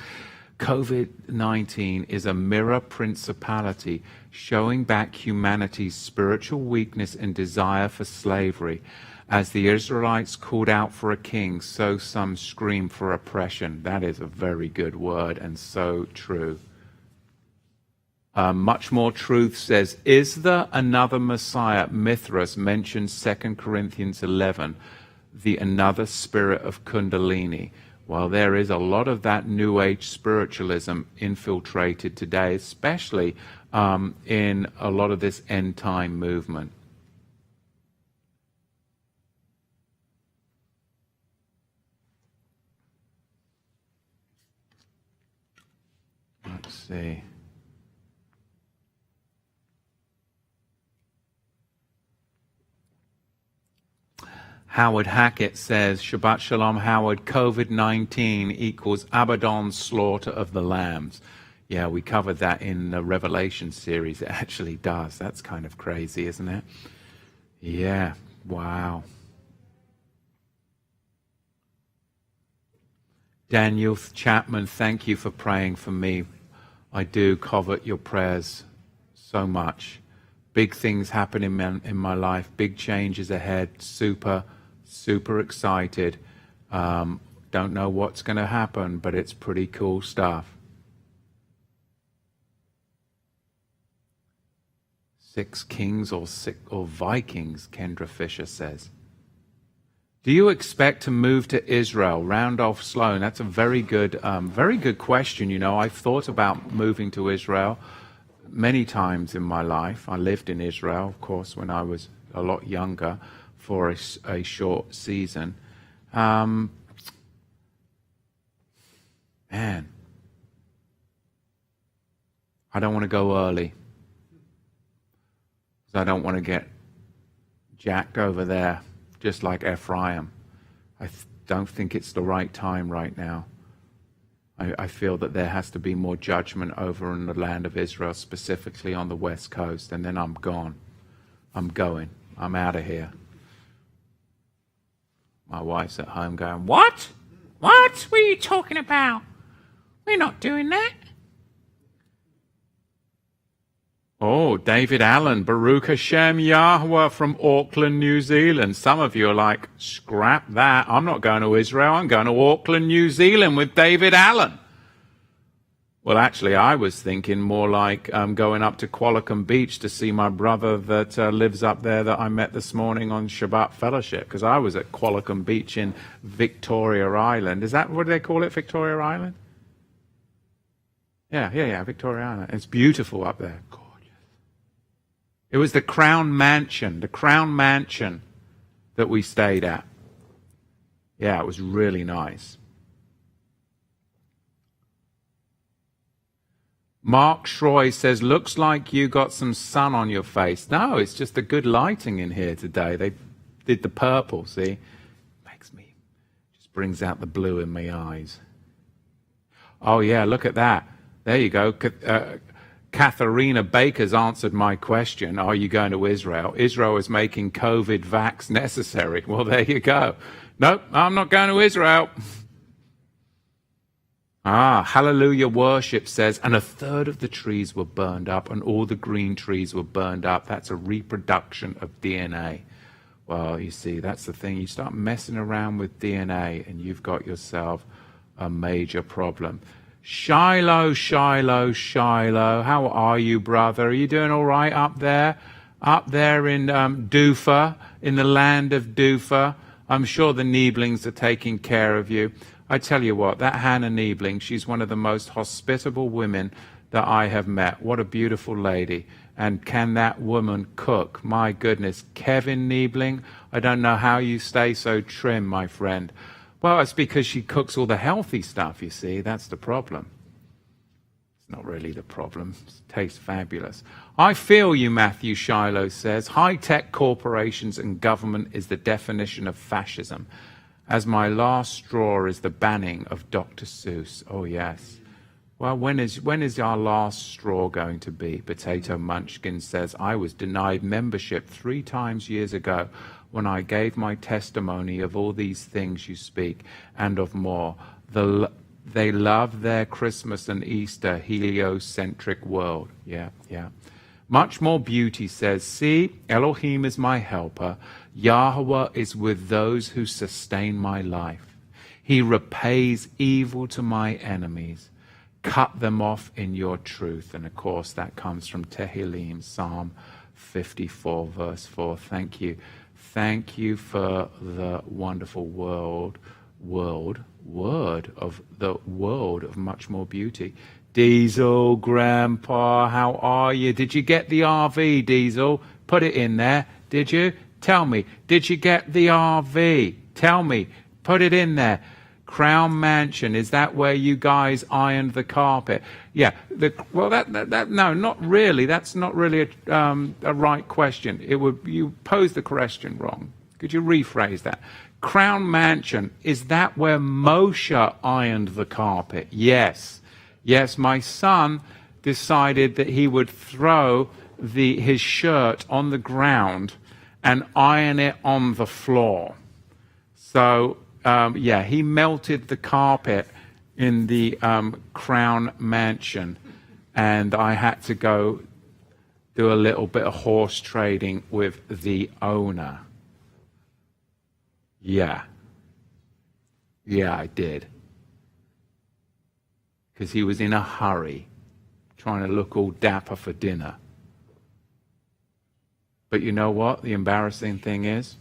COVID-19 is a mirror principality showing back humanity's spiritual weakness and desire for slavery. As the Israelites called out for a king, so some scream for oppression. That is a very good word and so true. Much More Truth says, is there another Messiah? Mithras mentions 2 Corinthians 11, the another spirit of Kundalini. Well, there is a lot of that New Age spiritualism infiltrated today, especially in a lot of this end time movement. Let's see. Howard Hackett says, Shabbat Shalom, Howard, COVID-19 equals Abaddon's slaughter of the lambs. Yeah, we covered that in the Revelation series. It actually does. That's kind of crazy, isn't it? Yeah, wow. Daniel Chapman, thank you for praying for me. I do covet your prayers so much. Big things happen in my life. Big changes ahead. Super excited. Don't know what's going to happen, but it's pretty cool stuff. 6 kings or Vikings, Kendra Fisher says. Do you expect to move to Israel? Randolph Sloan, that's a very good question. I've thought about moving to Israel many times in my life. I lived in Israel, of course, when I was a lot younger for a short season. Man, I don't want to go early. I don't want to get jacked over there, just like Ephraim. I don't think it's the right time right now. I feel that there has to be more judgment over in the land of Israel, specifically on the West Coast, and then I'm gone. I'm going. I'm out of here. My wife's at home going, What? What are you talking about? We're not doing that. Oh, David Allen, Baruch Hashem Yahweh from Auckland, New Zealand. Some of you are like, scrap that. I'm not going to Israel. I'm going to Auckland, New Zealand with David Allen. Well, actually, I was thinking more like going up to Qualicum Beach to see my brother that lives up there that I met this morning on Shabbat Fellowship, because I was at Qualicum Beach in Victoria Island. Is that what they call it, Victoria Island? Yeah, Victoria Island. It's beautiful up there. It was the Crown Mansion that we stayed at. Yeah, it was really nice. Mark Schroy says, looks like you got some sun on your face. No, it's just the good lighting in here today. They did the purple, see? Just brings out the blue in my eyes. Oh, yeah, look at that. There you go. Katharina Baker's answered my question, are you going to Israel? Israel is making COVID vax necessary. Well, there you go. Nope, I'm not going to Israel. Hallelujah Worship says, and 1/3 of the trees were burned up and all the green trees were burned up. That's a reproduction of DNA. Well, you see, that's the thing. You start messing around with DNA and you've got yourself a major problem. Shiloh, how are you, brother? Are you doing all right up there? Up there in Dufa, in the land of Dufa. I'm sure the Nieblings are taking care of you. I tell you what, that Hannah Niebling, she's one of the most hospitable women that I have met. What a beautiful lady. And can that woman cook? My goodness. Kevin Niebling, I don't know how you stay so trim, my friend. Well, it's because she cooks all the healthy stuff, you see. That's the problem. It's not really the problem. It tastes fabulous. I feel you, Matthew Shiloh says. High-tech corporations and government is the definition of fascism. As my last straw is the banning of Dr. Seuss. Oh, yes. Well, when is our last straw going to be? Potato Munchkin says, I was denied membership 3 times years ago when I gave my testimony of all these things you speak and of more. They love their Christmas and Easter heliocentric world. Yeah, yeah. Much more beauty says, see, Elohim is my helper. Yahweh is with those who sustain my life. He repays evil to my enemies. Cut them off in your truth. And of course, that comes from Tehillim, Psalm 54, verse 4. Thank you. Thank you for the wonderful word of much more beauty. Diesel, Grandpa, how are you? Did you get the RV, Diesel? Put it in there. Did you? Tell me. Did you get the RV? Tell me. Put it in there. Crown Mansion, is that where you guys ironed the carpet? Yeah. No, not really. That's not really a right question. You posed the question wrong. Could you rephrase that? Crown Mansion, is that where Moshe ironed the carpet? Yes. Yes, my son decided that he would throw his shirt on the ground and iron it on the floor. So, he melted the carpet in the Crown Mansion, and I had to go do a little bit of horse trading with the owner. Yeah. Yeah, I did. Because he was in a hurry, trying to look all dapper for dinner. But you know what? The embarrassing thing is,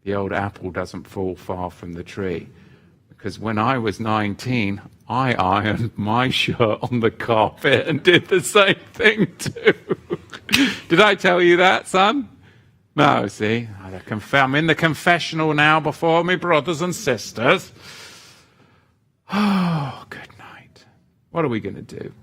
the old apple doesn't fall far from the tree. Because when I was 19, I ironed my shirt on the carpet and did the same thing too. Did I tell you that, son? No, see, I'm in the confessional now before me brothers and sisters. Oh, good night. What are we going to do?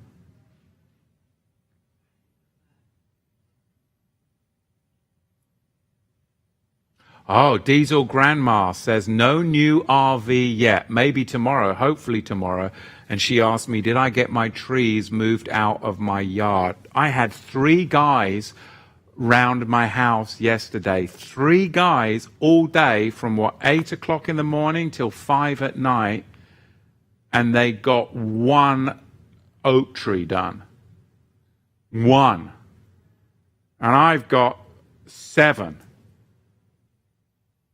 Oh, Diesel Grandma says, no new RV yet. Maybe tomorrow, hopefully tomorrow. And she asked me, did I get my trees moved out of my yard? I had 3 guys round my house yesterday. 3 guys all day from 8 o'clock in the morning till 5 at night. And they got 1 oak tree done. 1. And I've got 7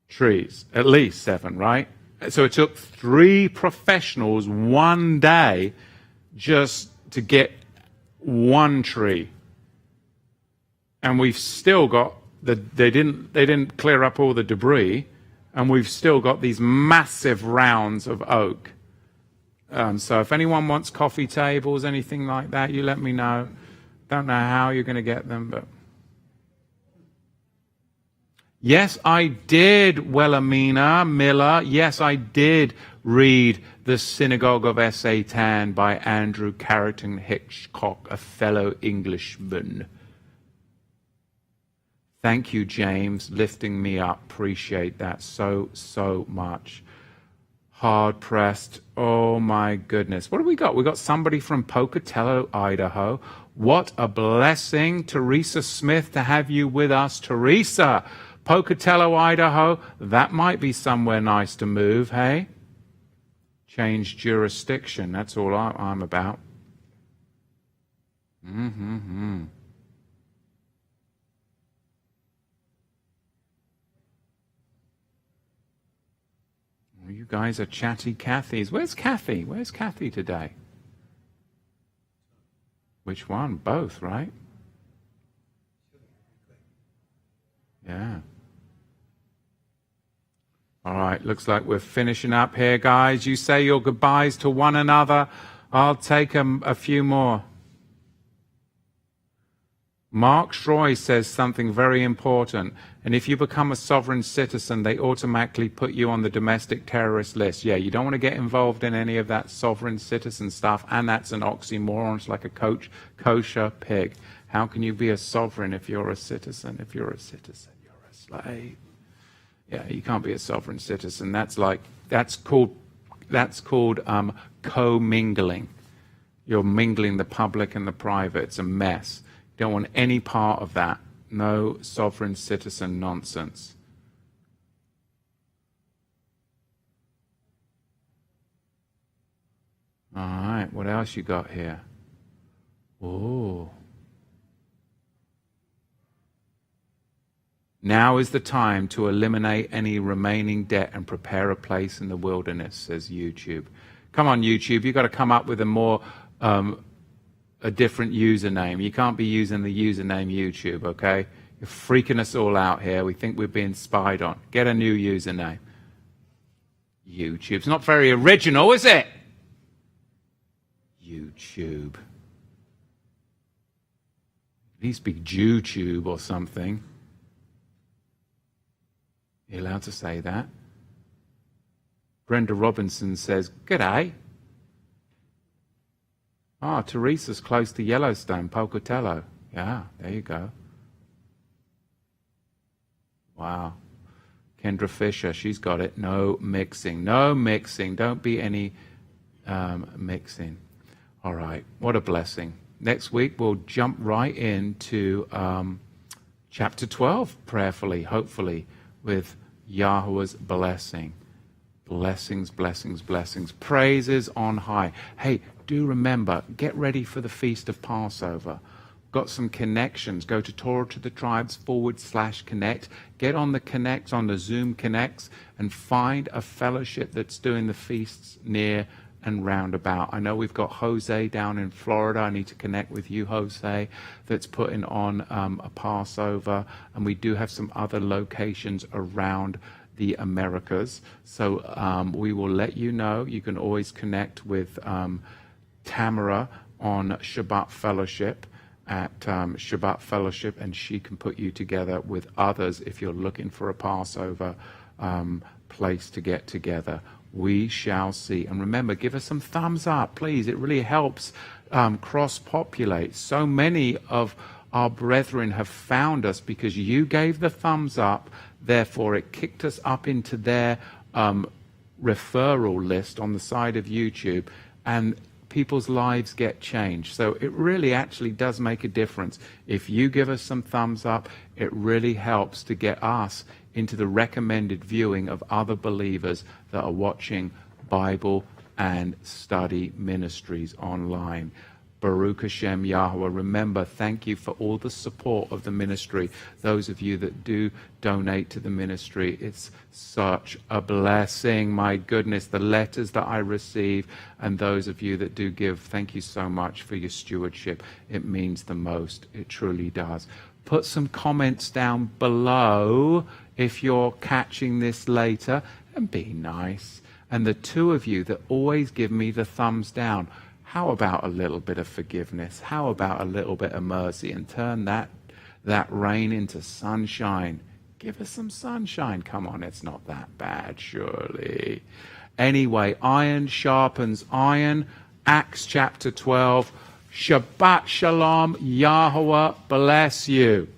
trees, at least 7, right? So it took 3 professionals 1 day just to get 1 tree. And we've still got they didn't clear up all the debris, and we've still got these massive rounds of oak. So if anyone wants coffee tables, anything like that, you let me know. Don't know how you're going to get them, but yes, I did, Wilhelmina Miller. Yes, I did read The Synagogue of Satan by Andrew Carrington Hitchcock, a fellow Englishman. Thank you, James, lifting me up. Appreciate that so much. Hard pressed. Oh, my goodness. What have we got? We got somebody from Pocatello, Idaho. What a blessing, Teresa Smith, to have you with us. Teresa, Pocatello, Idaho. That might be somewhere nice to move, hey? Change jurisdiction. That's all I'm about. You guys are chatty Cathys. Where's Kathy? Where's Kathy today? Which one? Both, right? Yeah. All right, looks like we're finishing up here, guys. You say your goodbyes to one another. I'll take a few more. Mark Schroy says something very important. And if you become a sovereign citizen, they automatically put you on the domestic terrorist list. Yeah, you don't want to get involved in any of that sovereign citizen stuff. And that's an oxymoron. It's like a kosher pig. How can you be a sovereign if you're a citizen? If you're a citizen, you're a slave. Yeah, you can't be a sovereign citizen. That's called co-mingling. You're mingling the public and the private. It's a mess. You don't want any part of that. No sovereign citizen nonsense. All right, what else you got here? Oh. Now is the time to eliminate any remaining debt and prepare a place in the wilderness, says YouTube. Come on, YouTube, you've got to come up with a different username. You can't be using the username YouTube, okay? You're freaking us all out here. We think we're being spied on. Get a new username. YouTube's not very original, is it? YouTube. At least be JewTube or something. You're allowed to say that. Brenda Robinson says, "G'day." Ah, Teresa's close to Yellowstone, Pocatello. Yeah, there you go. Wow. Kendra Fisher, she's got it. No mixing. No mixing. Don't be any mixing. All right. What a blessing. Next week, we'll jump right into chapter 12, prayerfully, hopefully, with Yahweh's blessing. Blessings, blessings, blessings. Praises on high. Hey, do remember, get ready for the Feast of Passover. Got some connections. Go to Torah to the Tribes /connect. Get on the connects, on the Zoom connects, and find a fellowship that's doing the feasts near and roundabout. I know we've got Jose down in Florida. I need to connect with you, Jose, that's putting on a Passover. And we do have some other locations around the Americas. So we will let you know. You can always connect with Tamara on Shabbat Fellowship at Shabbat Fellowship, and she can put you together with others if you're looking for a Passover place to get together. We shall see. And remember, give us some thumbs up, please. It really helps cross-populate. So many of our brethren have found us because you gave the thumbs up. Therefore, it kicked us up into their referral list on the side of YouTube, and people's lives get changed. So it really actually does make a difference. If you give us some thumbs up, it really helps to get us into the recommended viewing of other believers that are watching Bible and study ministries online. Baruch Hashem Yahweh. Remember, thank you for all the support of the ministry. Those of you that do donate to the ministry, it's such a blessing. My goodness, the letters that I receive, and those of you that do give, thank you so much for your stewardship. It means the most. It truly does. Put some comments down below if you're catching this later, and be nice. And the two of you that always give me the thumbs down, how about a little bit of forgiveness? How about a little bit of mercy, and turn that rain into sunshine? Give us some sunshine. Come on, it's not that bad, surely. Anyway, iron sharpens iron. Acts chapter 12. Shabbat shalom. Yahweh bless you.